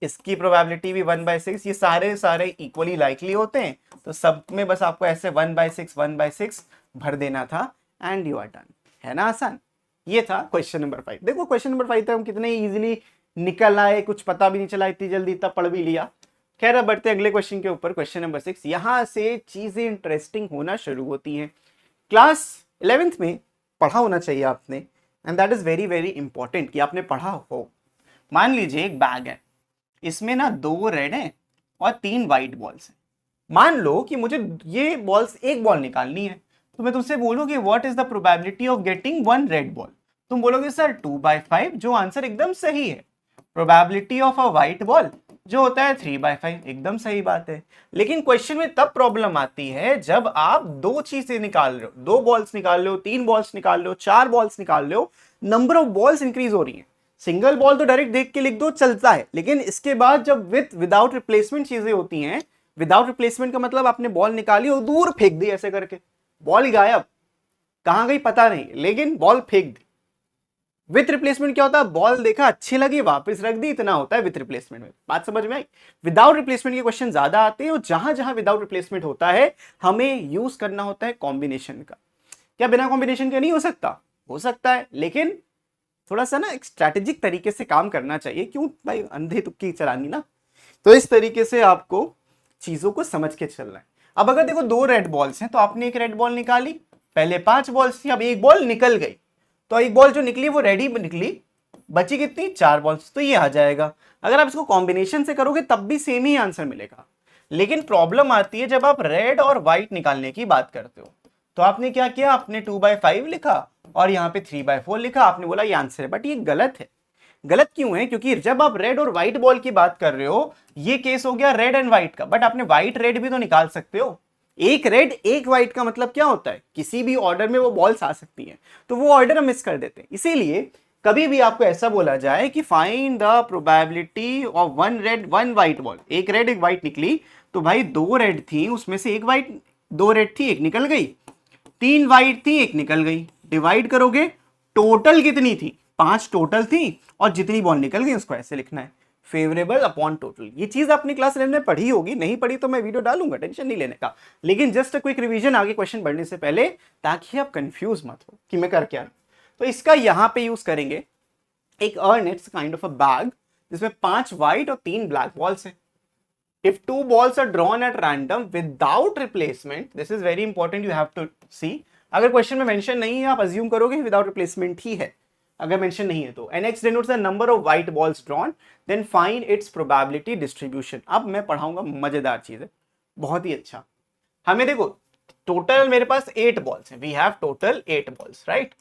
इसकी प्रोबेबिलिटी भी 1/6। ये सारे इक्वली लाइकली होते हैं, तो सब में बस आपको ऐसे 1/6 भर देना था एंड यू आर डन। है ना आसान? ये था क्वेश्चन नंबर 5। देखो क्वेश्चन नंबर 5 तक हम कितने इजीली निकल आए, कुछ पता भी नहीं चला, इतनी जल्दी इतना पढ़ भी लिया। खैर अब बढ़ते अगले क्वेश्चन के ऊपर, क्वेश्चन नंबर 6। यहां से चीजें इंटरेस्टिंग होना शुरू होती हैं। क्लास 11th में पढ़ा होना चाहिए आपने, and that is very very important कि आपने पढ़ा हो। मान लीजिए एक बैग है, इसमें ना 2 रेड हैं और 3 वाइट बॉल्स हैं। मान लो कि मुझे ये बॉल्स, एक बॉल निकालनी है, तो मैं तुमसे बोलूं कि what is the probability of getting one red ball, तुम बोलोगे सर 2/5, जो आंसर एकदम सही है। Probability of a white ball जो होता है 3/5, एकदम सही बात है। लेकिन क्वेश्चन में तब प्रॉब्लम आती है जब आप दो चीजें निकाल रहे हो, 2 बॉल्स निकाल रहे हो, 3 बॉल्स निकाल रहे हो, 4 बॉल्स निकाल रहे हो, नंबर ऑफ बॉल्स इंक्रीज हो रही है। सिंगल बॉल तो डायरेक्ट देख के लिख दो, चलता है, लेकिन इसके बाद जब विदाउट रिप्लेसमेंट चीजें होती हैं, विदाउट रिप्लेसमेंट का मतलब आपने बॉल निकाली और दूर फेंक दी ऐसे करके, बॉल गायब, कहां गई पता नहीं, लेकिन बॉल फेंक दी। विथ रिप्लेसमेंट क्या होता है, बॉल देखा अच्छी लगी वापस रख दी, इतना होता है विथ रिप्लेसमेंट में। बात समझ में आई? विदाउट रिप्लेसमेंट के क्वेश्चन ज्यादा आते हैं, और जहां जहां विदाउट रिप्लेसमेंट होता है हमें यूज करना होता है कॉम्बिनेशन का। क्या बिना कॉम्बिनेशन के नहीं हो सकता? हो सकता है, लेकिन थोड़ा सा ना एक स्ट्रैटेजिक तरीके से काम करना चाहिए। क्यों भाई, अंधे तुक्की चलानी ना। तो इस तरीके से आपको चीजों को समझ के चलना है। अब अगर देखो 2 रेड बॉल्स हैं, तो आपने एक रेड बॉल निकाली, पहले 5 बॉल्स थी, अब एक बॉल निकल गई, तो एक बॉल जो निकली वो रेड ही निकली, बची कितनी, 4 बॉल्स, तो ये आ जाएगा। अगर आप इसको कॉम्बिनेशन से करोगे तब भी सेम ही आंसर मिलेगा। लेकिन प्रॉब्लम आती है जब आप रेड और व्हाइट निकालने की बात करते हो। तो आपने क्या किया, आपने 2/5 लिखा और यहाँ पे 3/4 लिखा, आपने बोला ये आंसर है, बट ये गलत है। गलत क्यों है? क्योंकि जब आप रेड और व्हाइट बॉल की बात कर रहे हो, ये केस हो गया रेड एंड व्हाइट का, बट आपने व्हाइट रेड भी तो निकाल सकते हो। एक रेड एक व्हाइट का मतलब क्या होता है, किसी भी ऑर्डर में वो बॉल्स आ सकती हैं, तो वो ऑर्डर हम मिस कर देते हैं। इसीलिए कभी भी आपको ऐसा बोला जाए कि find the probability of 1 red 1 white ball, एक रेड एक व्हाइट निकली, तो भाई 2 रेड थी, उसमें से एक व्हाइट, 2 रेड थी एक निकल गई, 3 व्हाइट थी एक निकल गई, डिवाइड करोगे टोटल कितनी थी, 5 टोटल थी, और जितनी बॉल निकल गई उसको ऐसे लिखना है, फेवरेबल अपॉन टोटल। ये चीज आपने क्लास 11 में पढ़ी होगी, नहीं पढ़ी तो मैं वीडियो डालूंगा, टेंशन नहीं लेने का। लेकिन जस्ट क्विक रिवीजन आगे क्वेश्चन बढ़ने से पहले, ताकि आप कंफ्यूज मत हो कि मैं कर क्या रहा हूं। तो इसका यहां पे यूज करेंगे एक earn, it's kind of a bag जिसमें 5 व्हाइट और 3 ब्लैक बॉल्स हैं। If 2 balls are drawn at random without replacement, this is very important, you have to see. अगर क्वेश्चन में मेंशन नहीं है, आप अज्यूम करोगे विदाउट रिप्लेसमेंट ही है। अगर मेंशन नहीं है तो nx denotes the number of white balls drawn, then find its probability distribution. अब मैं पढ़ाऊंगा, मजेदार चीज है, बहुत ही अच्छा। हमें देखो टोटल मेरे पास 8 बॉल्स हैं, we have total 8 balls, right.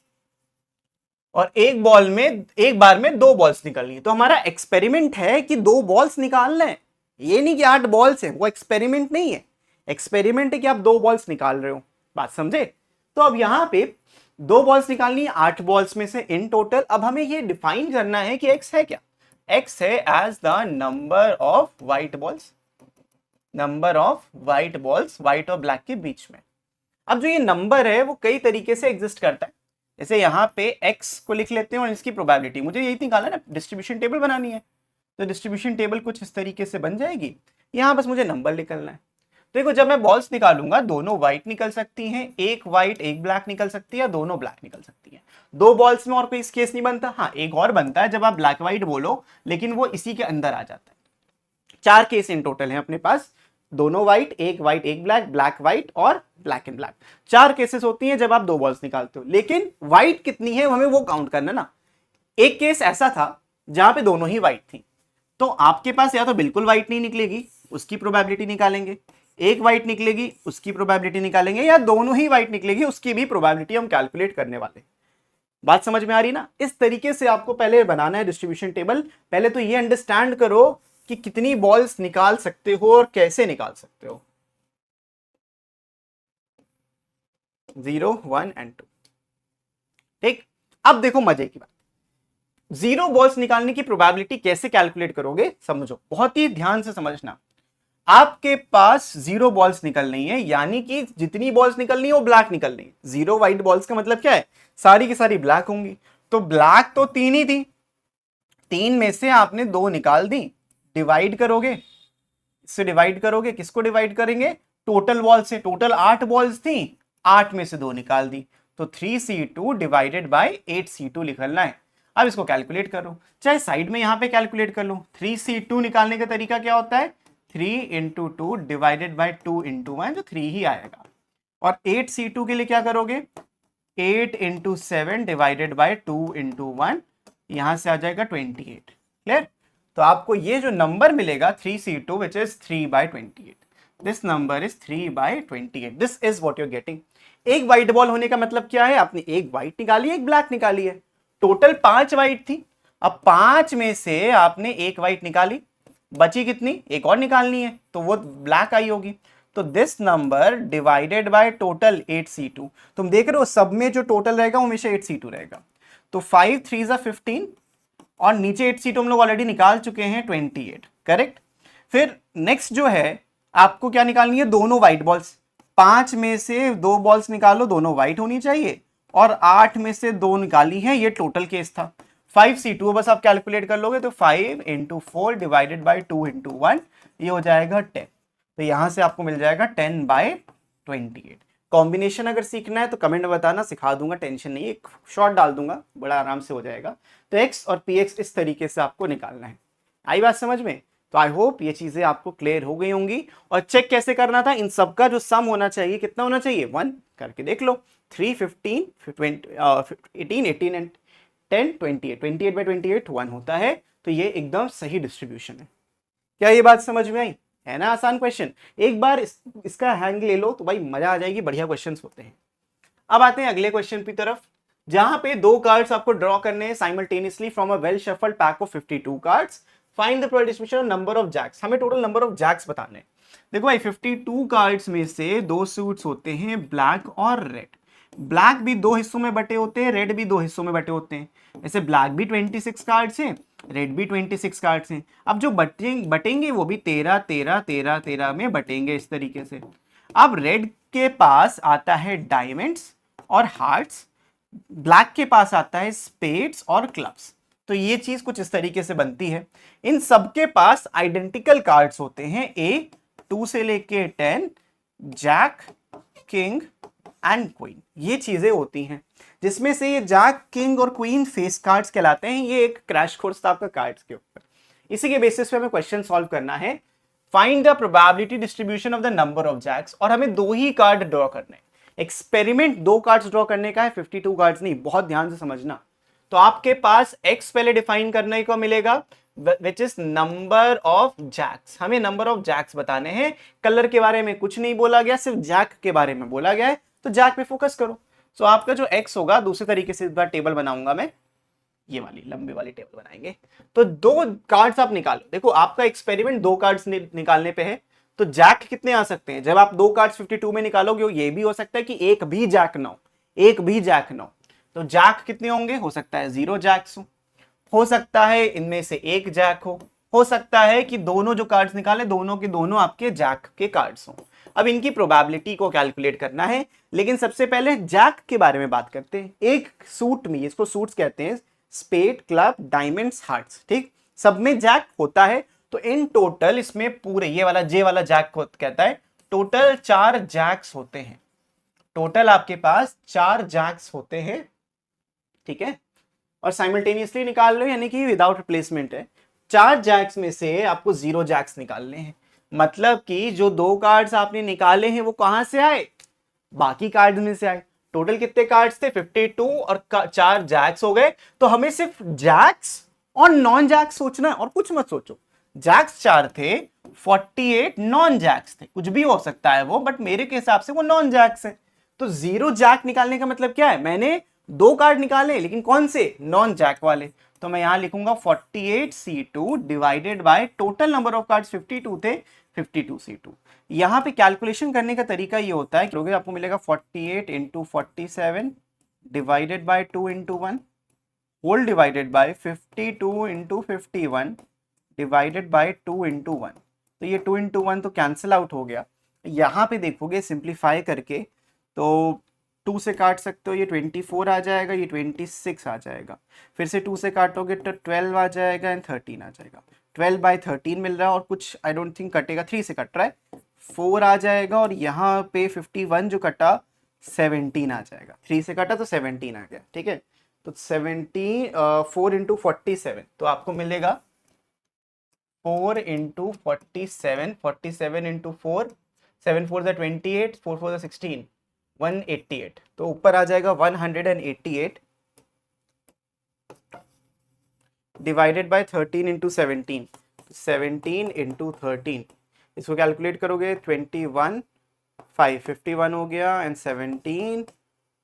और एक बॉल में एक बार में 2 बॉल्स निकलनी है, तो हमारा एक्सपेरिमेंट है कि 2 बॉल्स निकालना है, ये नहीं कि 8 बॉल्स हैं। वो एक्सपेरिमेंट नहीं है, एक्सपेरिमेंट है कि आप 2 बॉल्स निकाल रहे हो। बात समझे? तो अब यहां पे 2 बॉल्स निकालनी है 8 बॉल्स में से इन टोटल। अब हमें ये डिफाइन करना है कि एक्स है क्या। एक्स है as the number of white balls, number of white balls white और ब्लैक के बीच में। अब जो ये नंबर है वो कई तरीके से एग्जिस्ट करता है। जैसे यहां पे एक्स को लिख लेते हैं और इसकी प्रोबेबिलिटी, मुझे यही निकाला ना, डिस्ट्रीब्यूशन टेबल बनानी है, तो डिस्ट्रीब्यूशन टेबल कुछ इस तरीके से बन जाएगी। यहां बस मुझे नंबर निकलना है। तो देखो जब मैं बॉल्स निकालूंगा, दोनों व्हाइट निकल सकती हैं, एक व्हाइट एक ब्लैक निकल सकती है, दोनों ब्लैक निकल सकती हैं। 2 बॉल्स में और कोई केस नहीं बनता। हाँ, एक और बनता है जब आप ब्लैक व्हाइट बोलो, लेकिन वो इसी के अंदर आ जाता है। 4 केस इन टोटल हैं अपने पास, दोनों व्हाइट एक ब्लैक, ब्लैक व्हाइट और ब्लैक एंड ब्लैक। 4 केसेस होती हैं जब आप 2 बॉल्स निकालते हो। लेकिन व्हाइट कितनी है हमें वो काउंट करना ना। एक केस ऐसा था जहां पे दोनों ही व्हाइट थी, तो आपके पास या तो बिल्कुल व्हाइट नहीं निकलेगी, उसकी प्रोबेबिलिटी निकालेंगे, एक व्हाइट निकलेगी उसकी प्रोबेबिलिटी निकालेंगे, या दोनों ही व्हाइट निकलेगी उसकी भी प्रोबेबिलिटी हम कैलकुलेट करने वाले। बात समझ में आ रही ना? इस तरीके से आपको पहले बनाना है डिस्ट्रीब्यूशन टेबल। पहले तो ये अंडरस्टैंड करो कि कितनी बॉल्स निकाल सकते हो और कैसे निकाल सकते हो। 0 1 एंड 2। ठीक, अब देखो मजे की बात, 0 बॉल्स निकालने की प्रोबेबिलिटी कैसे कैलकुलेट करोगे, समझो, बहुत ही ध्यान से समझना। आपके पास 0 बॉल्स निकलनी है, यानी कि जितनी बॉल्स निकलनी है वो ब्लैक निकलनी है। 0 व्हाइट बॉल्स का मतलब क्या है, सारी की सारी ब्लैक होंगी। तो ब्लैक तो 3 ही थी, 3 में से आपने 2 निकाल दी, डिवाइड करोगे, इससे डिवाइड करोगे, किसको डिवाइड करेंगे, टोटल बॉल से। टोटल 8 बॉल्स थी, 8 में से 2 निकाल दी, तो 3c2 डिवाइडेड बाय 8c2 निकलना है। अब इसको कैलकुलेट करो, चाहे साइड में यहां पे कैलकुलेट कर लो। 3c2 निकालने का तरीका क्या होता है, 3 इंटू 2 डिवाइडेड बाई 2 इंटू 1, जो 3 ही आएगा। और 8c2 के लिए क्या करोगे, 8 इंटू 7 डिवाइडेड बाई 2 इंटू 1, यहां से आ जाएगा 28। क्लियर? तो आपको ये जो नंबर मिलेगा 3c2 which is 3/28, this number is 3/28, this is what you are getting. एक व्हाइट बॉल होने का मतलब क्या है, आपने एक व्हाइट निकाली है, एक ब्लैक निकाली है, टोटल 5 व्हाइट थी। अब 5 में से आपने एक व्हाइट निकाली, बची कितनी, एक और निकालनी है, तो वो ब्लैक आई होगी। तो this number divided by total 8C2, तुम देख रहे हो सब में जो टोटल रहेगा वो हमेशा 8C2 रहेगा। तो 5 3 15 और नीचे 8C2 हम लोग ऑलरेडी निकाल चुके हैं 28, करेक्ट। फिर नेक्स्ट जो है आपको क्या निकालनी है, दोनों व्हाइट बॉल्स। 5 में से 2 बॉल्स निकालो, दोनों व्हाइट होनी चाहिए, और 8 में से 2 निकाली है, ये टोटल केस था। 5C2 बस आप कैलकुलेट कर लोगे तो 5 इंटू 4 डिवाइडेड बाई 2 इंटू 1, ये हो जाएगा 10। तो यहां से आपको मिल जाएगा 10/28। कॉम्बिनेशन अगर सीखना है तो कमेंट में बताना, सिखा दूंगा, टेंशन नहीं, एक शॉर्ट डाल दूंगा, बड़ा आराम से हो जाएगा। तो x और px इस तरीके से आपको निकालना है। आई बात समझ में? तो आई होप ये चीजें आपको क्लियर हो गई होंगी। और चेक कैसे करना था, इन सबका जो सम होना चाहिए कितना होना चाहिए, 1 करके देख लो। 3 15 18 18 एंड 10 28, 28/28 1 होता है। तो ये एकदम सही डिस्ट्रीब्यूशन है। क्या ये बात समझ में आई? है ना आसान क्वेश्चन। एक बार इसका हैंग ले लो तो भाई मजा आ जाएगी, बढ़िया क्वेश्चंस होते हैं। अब आते हैं अगले क्वेश्चन की तरफ, जहां पे 2 कार्ड्स आपको ड्रॉ करने हैं simultaneously from a well shuffled pack of 52 cards. Find the probability distribution of number of jacks. हमें टोटल नंबर ऑफ जैक्स बताने हैं। देखो भाई 52 कार्ड्स में से 2 सूट्स होते हैं ब्लैक और रेड। ब्लैक भी 2 हिस्सों में बटे होते हैं, रेड भी 2 हिस्सों में बटे होते हैं। ऐसे ब्लैक भी 26 कार्ड्स हैं, रेड भी 26 कार्ड्स हैं। अब जो बटेंगे वो भी 13 13 13 13 में बटेंगे इस तरीके से। अब रेड के पास आता है डायमंड्स और हार्ट्स, ब्लैक के पास आता है स्पेड्स और क्लब्स। तो ये चीज कुछ इस तरीके से बनती है। इन सबके पास आइडेंटिकल कार्ड्स होते हैं, ए 2 से लेके 10, जैक, किंग एंड क्वीन, ये चीजें होती हैं। जिसमें से ये जैक, किंग और क्वीन फेस कार्ड्स कहलाते हैं। ये एक क्रैश कोर्स था आपका कार्ड्स के ऊपर। इसी के बेसिस पे हमें क्वेश्चन सॉल्व करना है। Find the probability distribution of the number of jacks, और हमें 2 ही कार्ड ड्रॉ करने हैं। एक्सपेरिमेंट 2 कार्ड्स ड्रॉ करने का है, 52 कार्ड्स नहीं, बहुत ध्यान से समझना। तो आपके पास x पहले डिफाइन करने को मिलेगा, which is number of jacks. हमें नंबर ऑफ जैक्स बताने हैं। कलर के बारे में कुछ नहीं बोला गया, सिर्फ जैक के बारे में बोला गया है, तो जैक पे फोकस करो। सो आपका जो x होगा, दूसरे तरीके से इस बार टेबल बनाऊंगा मैं, ये वाली लंबी वाली टेबल बनाएंगे। तो 2 कार्ड्स आप निकालो। देखो आपका एक्सपेरिमेंट 2 कार्ड्स निकालने पे है, तो जैक कितने आ सकते हैं। जब आप 2 कार्ड्स 52 में निकालोगे, ये भी हो सकता है कि एक भी जैक ना हो, एक भी जैक ना हो। तो जैक कितने होंगे, हो सकता है 0 जैक्स हो सकता है इनमें से एक जैक हो सकता है कि दोनों जो कार्ड्स निकाले दोनों के दोनों आपके जैक के कार्ड्स हो। अब इनकी प्रोबेबिलिटी को कैलकुलेट करना है, लेकिन सबसे पहले जैक के बारे में बात करते हैं। एक सूट में, इसको सूट्स कहते हैं, स्पेड, क्लब, डायमंड्स, हार्ट्स, ठीक, सब में जैक होता है। तो इन टोटल इसमें पूरे ये वाला जे वाला जैक को कहता है, टोटल 4 जैक्स होते हैं। टोटल आपके पास 4 जैक्स होते हैं, ठीक है। और साइमल्टेनियसली निकाल लो, यानी कि विदाउट रिप्लेसमेंट है। 4 जैक्स में से आपको 0 जैक्स निकालने हैं। मतलब कि जो 2 कार्ड्स आपने निकाले हैं वो कहां से आए, बाकी कार्ड्स में से आए। टोटल कितने कार्ड्स थे, 52, और 4 जैक्स हो गए। तो हमें सिर्फ जैक्स और नॉन जैक्स सोचना है, और कुछ मत सोचो। जैक्स 4 थे, 48 नॉन जैक्स थे। कुछ भी हो सकता है वो, बट मेरे के हिसाब से वो नॉन जैक्स है। तो 0 जैक निकालने का मतलब क्या है, मैंने 2 कार्ड निकाले, लेकिन कौन से, नॉन जैक वाले। तो मैं यहां लिखूंगा 48C2 divided by total number of cards 52 थे, 52C2। यहां पे कैलकुलेशन करने का तरीका ये होता है कि आपको मिलेगा 48 into 47 divided by 2 into 1 whole divided by 52 into 51 divided by 2 into 1। तो ये 2 इंटू 1 तो कैंसिल आउट हो गया। यहां पे देखोगे सिंप्लीफाई करके तो 2 से काट सकते हो, ये 24 आ जाएगा, ये 26 आ जाएगा। फिर से 2 से काटोगे तो 12 आ जाएगा एंड 13 आ जाएगा। 12/13 मिल रहा है, और कुछ आई डोंट थिंक कटेगा, 3 से कट रहा है, 4 आ जाएगा। और यहाँ पे 51 जो कटा 17 आ जाएगा। 3 से कटा तो 17 आ गया, ठीक है। तो 17 4 इंटू 47, तो आपको मिलेगा 4 इंटू 47, 47 इंटू 4, 7 4 28, 4 4 16, 188। तो ऊपर आ जाएगा 188 डिवाइडेड बाय 13 इंटू 17, 17 इंटू 13, इसको कैलकुलेट करोगे 21 551 हो गया एंड 17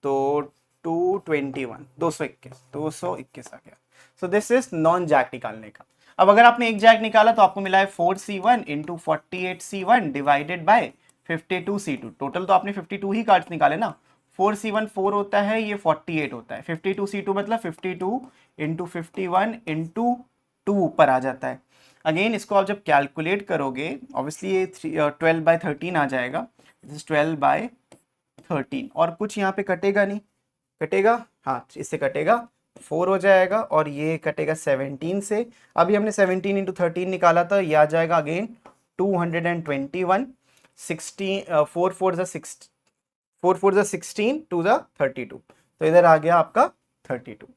तो 221 221 आ गया। So this is non jack निकालने का। अब अगर आपने एक जैक निकाला तो आपको मिला है 4C1 into 48C1 divided by 52C2। Total तो आपने 52 ही कार्ड्स निकाले ना। 4C1 4 होता है, ये 48 होता है। 52C2 मतलब 52 इंटू 51 इंटू 2 ऊपर आ जाता है। अगेन इसको आप जब कैलकुलेट करोगे ऑब्वियसली ये 12/13 आ जाएगा। 12/13 और कुछ यहाँ पे कटेगा नहीं, कटेगा, हाँ इससे कटेगा 4 हो जाएगा और ये कटेगा 17 से। अभी हमने 17 इंटू 13 निकाला था, ये आ जाएगा अगेन 221। 16 4 4 ज़ा 16 2 ज़ा 32, तो इधर आ गया आपका 32।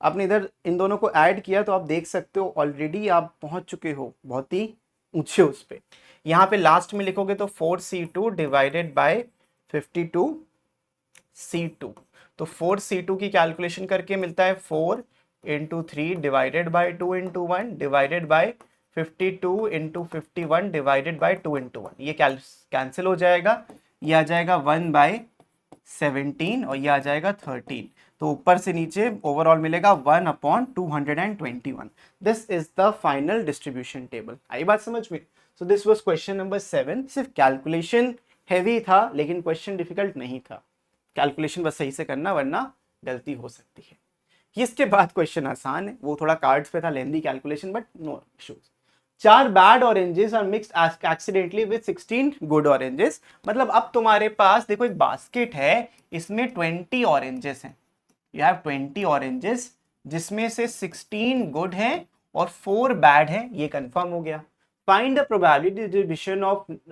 आपने इधर इन दोनों को ऐड किया तो आप देख सकते हो ऑलरेडी आप पहुंच चुके हो बहुत ही ऊंचे उस पे। यहाँ पे लास्ट में लिखोगे तो 4C2 डिवाइडेड बाय 52C2। तो 4C2 की कैलकुलेशन करके मिलता है 4 into 3 divided by 2 into 1 divided by 52 into 51 divided by 2 into 1। ये कैंसिल हो जाएगा, ये आ जाएगा 1/17 और ये आ जाएगा 13। तो ऊपर से नीचे ओवरऑल मिलेगा 1/221। This is the final distribution table. आई बात समझ में? So this was question number 7। सिर्फ कैलकुलेशन हैवी था लेकिन क्वेश्चन डिफिकल्ट नहीं था। कैलकुलेशन बस सही से करना वरना गलती हो सकती है। इसके बाद क्वेश्चन आसान है, वो थोड़ा कार्ड्स पे था, lengthy calculation but no issues. 4 bad oranges are mixed accidentally with 16 good oranges. मतलब अब तुम्हारे पास देखो एक बास्केट है, इसमें 20 ऑरेंजेस हैं। यू हैव 20 ऑरेंजेस जिसमें से 16 गुड हैं और 4 बैड हैं, ये कंफर्म हो गया। Find the probability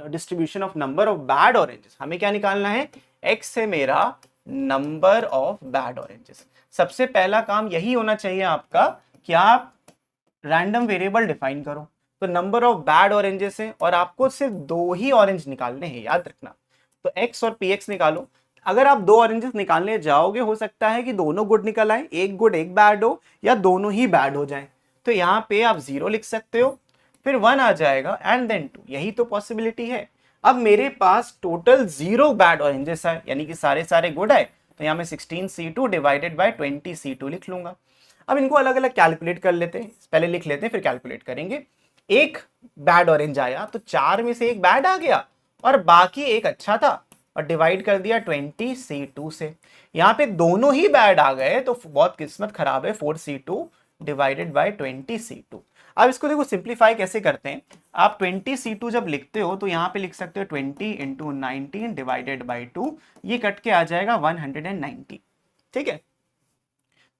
distribution of number of bad oranges. हमें क्या निकालना है? x है मेरा नंबर ऑफ बैड ऑरेंजेस। सबसे पहला काम यही होना चाहिए आपका कि आप रैंडम वेरिएबल डिफाइन करो। तो नंबर ऑफ बैड ऑरेंजेस है और आपको सिर्फ 2 ही ऑरेंज निकालने हैं, याद रखना। तो x और px निकालो। अगर आप 2 ऑरेंजेस निकालने जाओगे हो सकता है कि दोनों गुड निकल आए, एक गुड एक बैड हो या दोनों ही बैड हो जाए। तो यहाँ पे आप 0 लिख सकते हो, फिर 1 आ जाएगा एंड देन 2, यही तो पॉसिबिलिटी है। अब मेरे पास टोटल 0 बैड ऑरेंजेस है यानी कि सारे गुड है, तो यहाँ में 16C2 डिवाइडेड बाय 20C2 लिख लूंगा। अब इनको अलग अलग कैलकुलेट कर लेते हैं, पहले लिख लेते हैं फिर कैलकुलेट करेंगे। एक बैड ऑरेंज आया तो 4 में से एक बैड आ गया और बाकी एक अच्छा था और डिवाइड कर दिया 20C2 से। यहाँ पे दोनों ही बैड आ गए तो बहुत किस्मत खराब है, 4C2 डिवाइडेड बाय 20C2। अब इसको देखो सिंप्लीफाई कैसे करते हैं। आप 20C2 जब लिखते हो तो यहाँ पे लिख सकते हो 20 इंटू 19 डिवाइडेड बाई 2, ये कट के आ जाएगा 190। ठीक है,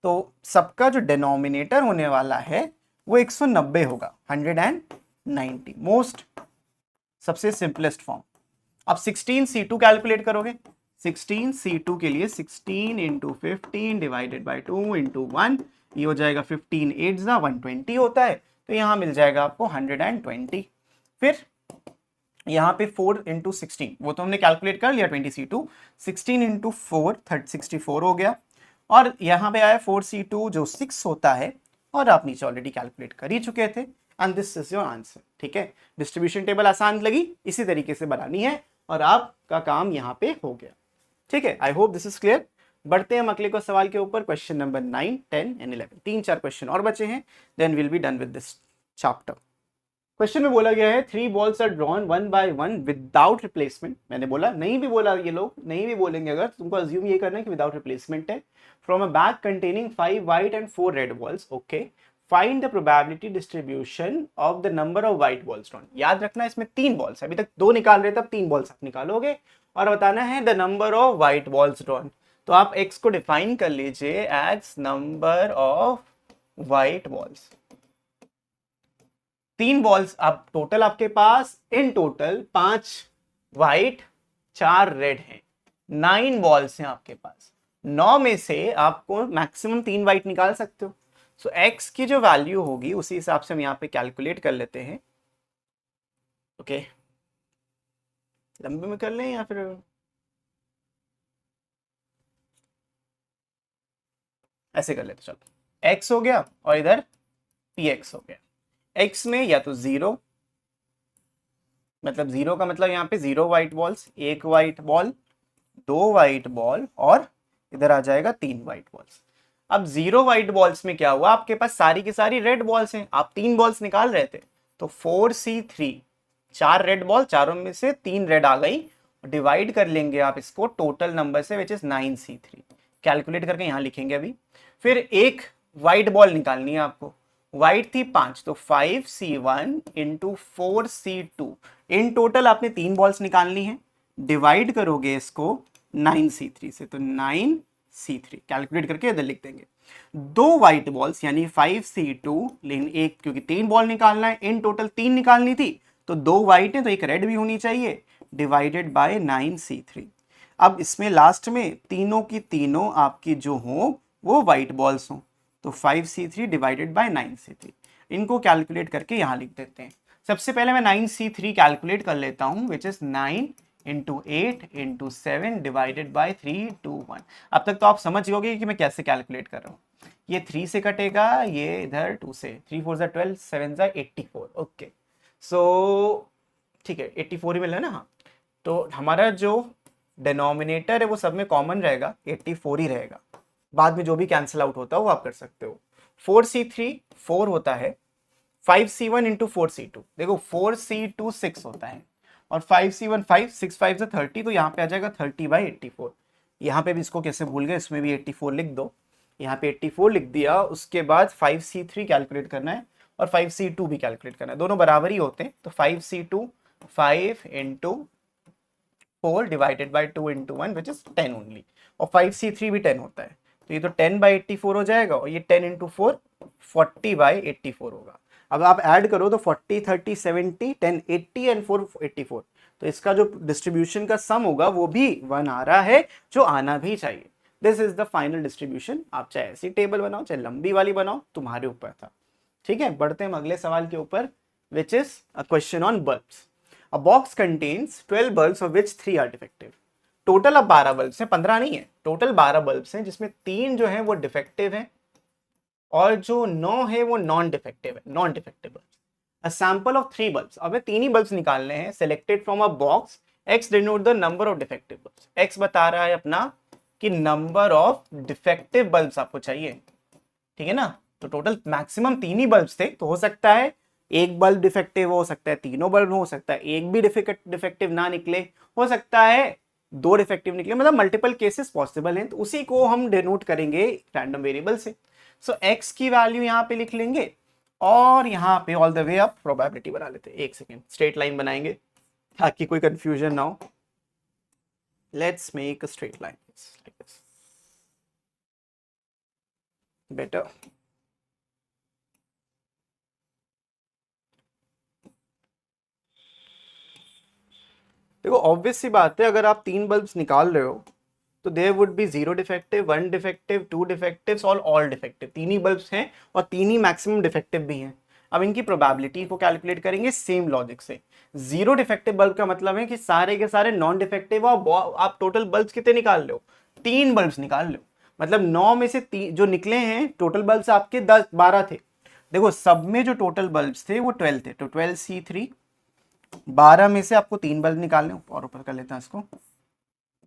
तो सबका जो डिनोमिनेटर होने वाला है वो 190 होगा, 190 मोस्ट सबसे सिंपलेस्ट फॉर्म। अब 16C2 कैलकुलेट करोगे। 16C2 के लिए 16 इंटू 15 डिवाइडेड बाई 2 इंटू 1, ये हो जाएगा 15 8 जा 120 होता है, तो यहाँ मिल जाएगा आपको 120। फिर यहाँ पे 4 इंटू 16 वो तो हमने कैलकुलेट कर लिया 20C2, 16 इंटू 4 64 हो गया और यहाँ पे आया 4C2 जो 6 होता है और आप नीचे ऑलरेडी कैलकुलेट कर ही चुके थे and this is your answer. ठीक है, डिस्ट्रीब्यूशन टेबल आसान लगी, इसी तरीके से बनानी है और आपका काम यहाँ पे हो गया। ठीक है, आई होप दिस इज क्लियर। बढ़ते हैं हम अगले को सवाल के ऊपर, क्वेश्चन नंबर 9, 10 एंड 11। 3-4 क्वेश्चन और बचे हैं, then will be done with this chapter. Question में बोला गया है 3 balls are drawn 1 by 1 without replacement. मैंने बोला नहीं भी बोला, ये लोग नहीं भी बोलेंगे अगर, तुमको अज्यूम ये करना है कि विदाउट रिप्लेसमेंट है। From a bag containing 5 white and 4 red balls। Okay, find the probability distribution of the number of white balls drawn. याद रखना इसमें 3 बॉल्स है, अभी तक 2 निकाल रहे थे, अब 3 बॉल्स आप निकालोगे और बताना है the number of white balls drawn. तो आप x को डिफाइन कर लीजिए as number of white balls. 3 balls आप टोटल आपके पास, इन टोटल 5 व्हाइट 4 रेड हैं, 9 बॉल्स हैं आपके पास। 9 में से आपको मैक्सिमम 3 व्हाइट निकाल सकते हो। सो x की जो वैल्यू होगी उसी हिसाब से हम यहाँ पे कैलकुलेट कर लेते हैं। ओके, लंबे में कर लें या फिर ऐसे कर लेते, चलो x हो गया और इधर px हो गया। x में या तो 0 मतलब 0 का मतलब यहाँ पे 0 white balls, 1 white ball, 2 white ball और इधर आ जाएगा 3 व्हाइट बॉल्स। अब 0 व्हाइट बॉल्स में क्या हुआ, आपके पास सारी की सारी रेड बॉल्स हैं, आप 3 बॉल्स निकाल रहे थे, तो 4C3, 4 रेड बॉल, चारों में से 3 रेड आ गई, डिवाइड कर लेंगे आप इसको टोटल नंबर से विच इज 9C3, कैलकुलेट करके यहां लिखेंगे अभी। फिर एक व्हाइट बॉल निकालनी है आपको, व्हाइट थी 5, तो 5C1 into 4C2, in total आपने 3 बॉल्स निकालनी है, डिवाइड करोगे इसको 9C3 से, तो 9C3 कैलकुलेट करके इधर लिख देंगे। 2 व्हाइट बॉल्स यानी 5C2, लेकिन एक क्योंकि 3 बॉल निकालना है, इन टोटल 3 निकालनी थी, तो 2 व्हाइट है तो एक रेड भी होनी चाहिए, डिवाइडेड बाय 9C3। अब इसमें लास्ट में तीनों की तीनों आपकी जो हो वो व्हाइट बॉल्स हो, तो 5C3 डिवाइडेड बाय 9C3, इनको कैलकुलेट करके यहां लिख देते हैं। सबसे पहले मैं 9C3 कैलकुलेट कर लेता हूं, which is 9 into 8 into 7 divided by 3 2 1। अब तक तो आप समझ गए कि मैं कैसे कैलकुलेट कर रहा हूं। ये 3 से कटेगा, ये इधर 2 से, 3 4 12, 7 84। ओके, सो ठीक है, 84 ही मिला ना। हाँ, तो हमारा जो डिनोमिनेटर है वो सब में कॉमन रहेगा, 84 ही रहेगा, बाद में जो भी कैंसिल आउट होता है वो आप कर सकते हो। 4C3 4 होता है, 5C1 इंटू 4C2, देखो 4C2 6 होता है, और 5C1 5, 6 5 से 30, तो यहाँ पे आ जाएगा 30/84। यहाँ पे भी इसको कैसे भूल गए, इसमें भी 84 लिख दो, यहाँ पे 84 लिख दिया। उसके बाद 5C3 कैलकुलेट करना है और 5C2 भी कैलकुलेट करना है, दोनों बराबर ही होते हैं, तो 5C2 5 into 4 divided by 2 into 1 which is 10 only, और 5C3 भी 10 होता है, तो ये तो 10/84 हो जाएगा, और ये 10 इंटू 4 40/84 होगा। अब आप ऐड करो तो 40 30 70 10 80 एंड 4 84, तो इसका जो डिस्ट्रीब्यूशन का सम होगा वो भी 1 आ रहा है, जो आना भी चाहिए। This is the final distribution. आप चाहे ऐसी टेबल बनाओ चाहे लंबी वाली बनाओ, तुम्हारे ऊपर था। ठीक है, बढ़ते हैं अगले सवाल के ऊपर, which is a question on bulbs. A box contains 12 bulbs of which 3 are defective. Total अब 12 बल्ब्स हैं, 15 नहीं है, टोटल 12 बल्ब्स हैं, जिसमें 3 जो है वो डिफेक्टिव हैं और जो 9 है वो नॉन डिफेक्टिव है, non defective bulbs. A sample of 3 bulbs, अब 3 ही बल्ब्स निकालने हैं, selected from a box, x denote the number of defective bulbs. X बता रहा है अपना कि नंबर ऑफ डिफेक्टिव बल्ब्स आपको चाहिए, ठीक है ना। तो टोटल मैक्सिमम 3 ही बल्ब्स थे, तो हो सकता है एक बल्ब डिफेक्टिव हो सकता है, तीनों बल्ब हो सकता है एक भी डिफेक्टिव ना निकले, हो सकता है 2 डिफेक्टिव निकले, मतलब मल्टीपल केसेस पॉसिबल हैं, तो उसी को हम डिनोट करेंगे रैंडम वेरिएबल से। सो एक्स की वैल्यू यहाँ पे लिख लेंगे, और यहाँ पे all the way up probability बना लेते हैं। एक सेकेंड, स्ट्रेट लाइन बनाएंगे ताकि कोई कंफ्यूजन ना हो। Let's make a straight line like this, better. देखो ऑब्वियस सी बात है, अगर आप 3 बल्ब्स निकाल रहे हो तो there would be 0 defective, 1 defective, 2 defectives और ऑल डिफेक्टिव। 3 ही बल्ब्स हैं और 3 ही मैक्सिमम डिफेक्टिव भी हैं। अब इनकी प्रोबेबिलिटी को कैलकुलेट करेंगे सेम लॉजिक से। 0 डिफेक्टिव बल्ब का मतलब है कि सारे के सारे नॉन डिफेक्टिव, और आप टोटल बल्ब्स कितने निकाल रहे हो, 3 बल्ब्स निकाल रहे हो, मतलब 9 में से जो निकले हैं टोटल बल्ब्स आपके 10 12 थे। देखो सब में जो टोटल बल्ब्स थे वो 12 थे, तो 12C3, 12 में से आपको 3 बल्ब निकालने, और ऊपर कर लेते हैं इसको,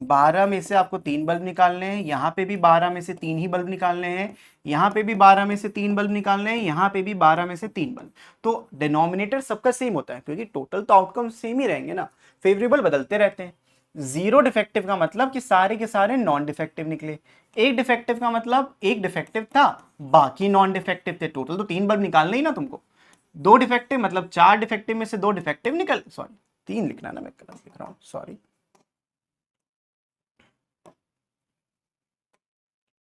12 में से आपको 3 बल्ब निकालने हैं, यहाँ पे भी 12 में से 3 ही बल्ब निकालने हैं, यहाँ पे भी 12 में से 3 बल्ब निकालने हैं, यहाँ पे भी 12 में से 3 बल्ब। तो डिनोमिनेटर सबका सेम होता है, क्योंकि टोटल तो आउटकम सेम ही रहेंगे ना, फेवरेबल बदलते रहते हैं। 0 डिफेक्टिव का मतलब कि सारे के सारे नॉन डिफेक्टिव निकले। एक डिफेक्टिव का मतलब एक डिफेक्टिव था, बाकी नॉन डिफेक्टिव थे, टोटल तो 3 बल्ब निकालने ही ना तुमको। 2 डिफेक्टिव मतलब 4 डिफेक्टिव में से 2 डिफेक्टिव निकल, सॉरी 3 लिखना ना, मैं गलत लिख रहा हूँ, सॉरी।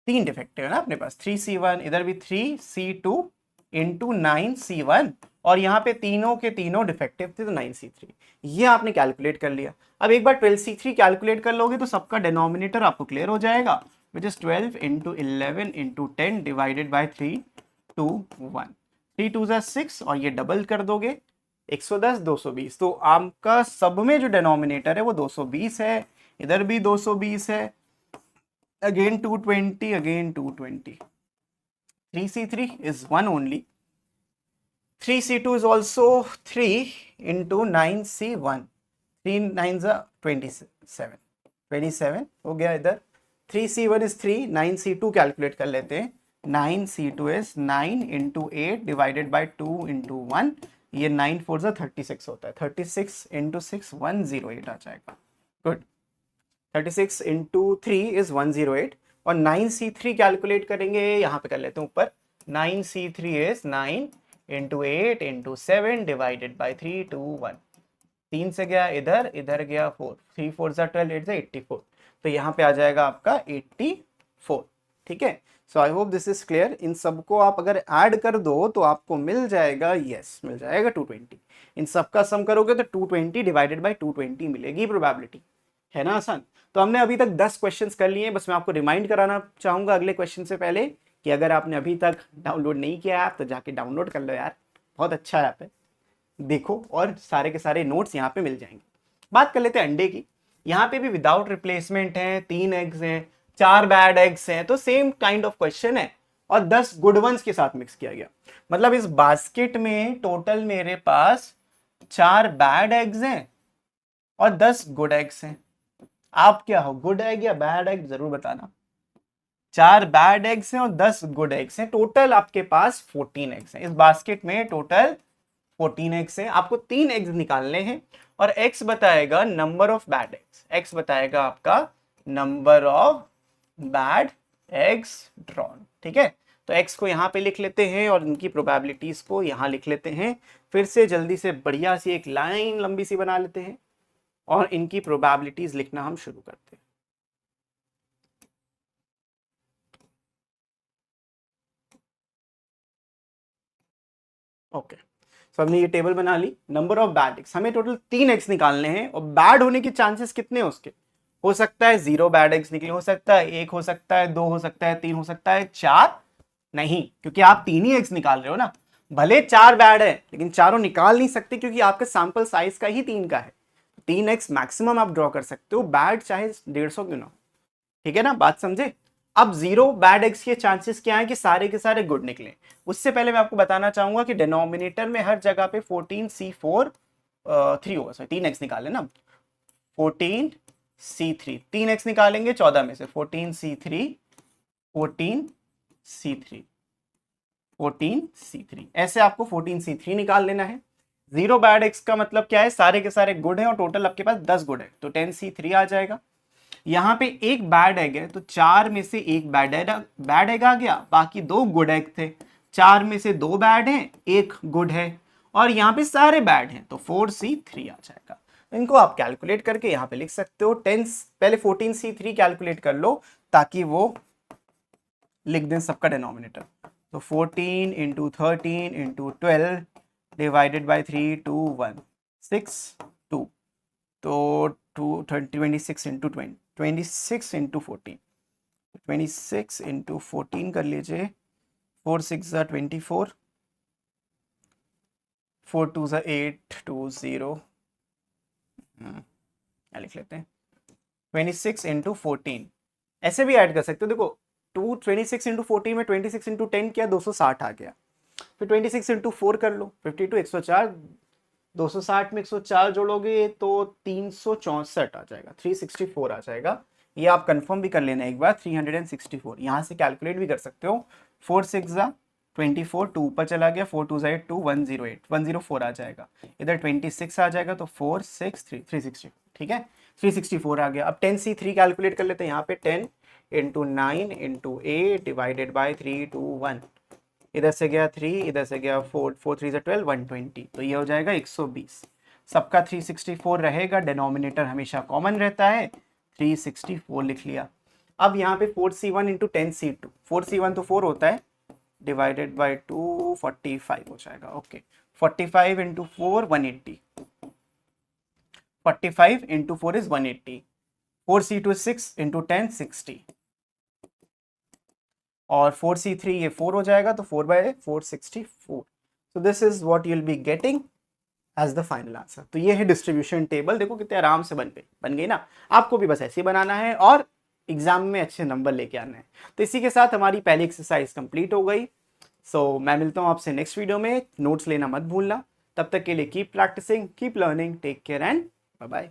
3 डिफेक्टिव है ना अपने पास, 3C1, इधर भी 3C2 इंटू 9C1, और यहाँ पे तीनों के तीनों डिफेक्टिव थे, तो 9C3। ये आपने कैलकुलेट कर लिया। अब एक बार 12C3 कैलकुलेट कर लोगे तो सबका डिनोमिनेटर आपको क्लियर हो जाएगा, which is 12 into 11 into 10 divided by 3 2 1। 3 2 6, और ये डबल कर दोगे 110 220, तो आपका सब में जो डिनोमिनेटर है वो 220 है, इधर भी 220 है, again 220, again 220, 3C3 is 1 only, 3C2 is also 3 into 9C1, 3 9s are 27 हो गया इधर। 3C1 is 3, 9C2 कैलकुलेट कर लेते हैं। 9C2 is 9 into 8 divided by 2 into 1, ये 9 4 जा 36 होता है। 36 into 6 108 आ जाएगा। गुड। 36 into 3 is 108 और 9C3 कैलकुलेट करेंगे, यहाँ पे कर लेते हैं ऊपर। 9C3 is 9 into 8 into 7 divided by 3 2 1, 3 से गया इधर, इधर गया 4, 3 4 जा 12, 8 जा 84, तो यहाँ पे आ जाएगा आपका 84। ठीक है, so I hope this is clear. इन सबको आप अगर ऐड कर दो तो आपको मिल जाएगा, यस मिल जाएगा 220। इन सबका सम करोगे तो 220 डिवाइडेड बाई 220 मिलेगी प्रोबेबिलिटी। है ना आसान? तो हमने अभी तक 10 क्वेश्चंस कर लिए हैं। बस मैं आपको रिमाइंड कराना चाहूंगा अगले क्वेश्चन से पहले कि अगर आपने अभी तक डाउनलोड नहीं किया ऐप तो जाके डाउनलोड कर लो यार, बहुत अच्छा ऐप है, देखो और सारे के सारे नोट्स यहाँ पे मिल जाएंगे। बात कर लेते हैं अंडे की। यहाँ पे भी विदाउट रिप्लेसमेंट है, 3 एग्स हैं, 4 बैड एग्स हैं, तो सेम काइंड ऑफ क्वेश्चन है और 10 गुड वंस के साथ मिक्स किया गया। मतलब इस बास्केट में टोटल मेरे पास 4 बैड एग्स हैं और 10 गुड एग्स हैं। आप क्या हो, गुड एग या बैड एग जरूर बताना। 4 बैड एग्स हैं और 10 गुड एग्स हैं, टोटल आपके पास 14 एग्स हैं। इस बास्केट में टोटल 14 एग्स हैं, आपको 3 एग्स निकालने हैं और x बताएगा number of bad eggs, x बताएगा आपका number of bad eggs drawn. ठीक है, तो x को यहाँ पे लिख लेते हैं और इनकी प्रोबेबिलिटीज को यहाँ लिख लेते हैं। फिर से जल्दी से बढ़िया सी एक लाइन लंबी सी बना लेते हैं और इनकी प्रोबेबिलिटीज लिखना हम शुरू करते हैं। ओके, तो हमने ये टेबल बना ली। नंबर ऑफ बैड एग्स, हमें टोटल 3 एग्स निकालने हैं और बैड होने के चांसेस कितने हैं उसके? हो सकता है 0 बैड एग्स निकले, हो सकता है 1, हो सकता है 2, हो सकता है 3, हो सकता है 4 नहीं, क्योंकि आप 3 ही एग्स निकाल रहे हो ना। भले 4 बैड है लेकिन चारों निकाल नहीं सकते क्योंकि आपका सैंपल साइज का ही 3 का है। 3 एग्स मैक्सिमम आप ड्रॉ कर सकते हो, बैड चाहे 150 क्यों ना। ठीक है ना, बात समझे? अब 0 बैड एग्स के चांसेस क्या है कि सारे के सारे गुड निकले। उससे पहले मैं आपको बताना चाहूंगा कि डिनोमिनेटर में हर जगह पे 14C4 3 होगा, सॉरी 3 एक्स निकाले ना, 14C3 3 एक्स निकालेंगे 14 में से, 14C3 14C3 14C3, ऐसे आपको 14C3 निकाल लेना है। 0 बैड एक्स का मतलब क्या है, सारे के सारे गुड हैं और टोटल आपके पास 10 गुड है, तो 10C3 आ जाएगा। यहाँ पे एक बैड एग है तो 4 में से एक बैड एग आ गया, बाकी 2 गुड एग थे। 4 में से 2 बैड हैं, 1 गुड है और यहाँ पे सारे बैड हैं, तो 4C3 आ जाएगा। इनको आप कैलकुलेट करके यहाँ पे लिख सकते हो। 10 पहले 14C3 कैलकुलेट कर लो ताकि वो लिख दें सबका डिनोमिनेटर। तो 14 इंटू 13 इंटू 12 डिवाइडेड बाई 3 2 1 6 2, तो 26 इंटू 26 इंटू 14, 26 इंटू 14 कर लीजिए, 4 6 24, 4 2 8 2 0, लिख लेते हैं 26 इंटू 14। ऐसे भी ऐड कर सकते हो, देखो 26 इंटू 14 में 26 इंटू 10 किया 260 आ गया, फिर 26 इंटू 4 कर लो 52 104, 260 में 104 जोड़ोगे तो 364 आ जाएगा, 364 आ जाएगा। ये आप कंफर्म भी कर लेना एक बार, 364 यहाँ से कैलकुलेट भी कर सकते हो। 4 6 24, 2 ऊपर चला गया, 4 2 8 2 108 104 आ जाएगा, इधर 26 आ जाएगा तो 4 6 3 360। ठीक है, 364 आ गया। अब 10C3 कैलकुलेट कर लेते हैं। यहाँ पे 10 इंटू 9 इंटू 8 डिवाइडेड बाई 3 2 1, इधर से गया 3, इधर से गया 4 4 3 12 120, तो ये हो जाएगा 120। सबका 364 रहेगा, डिनोमिनेटर हमेशा कॉमन रहता है, 364 लिख लिया। अब यहाँ पे 4C1 इंटू 10C2, 4C1 तो 4 होता है, डिवाइडेड बाई 2 45 हो जाएगा। Okay, 45 into 4 180, 45 into 4 is 180, 4C2 6 into 10 60 और 4C3 ये 4 हो जाएगा तो 4 bye 464। so this is what you'll be getting as the final answer। तो ये है डिस्ट्रीब्यूशन टेबल। देखो कितने आराम से बन गई ना। आपको भी बस ऐसे ही बनाना है और एग्जाम में अच्छे नंबर लेके आना है। तो इसी के साथ हमारी पहली एक्सरसाइज कंप्लीट हो गई। मैं मिलता हूँ आपसे नेक्स्ट वीडियो में। नोट्स लेना मत भूलना। तब तक के लिए keep practising, keep learning, take care and bye bye.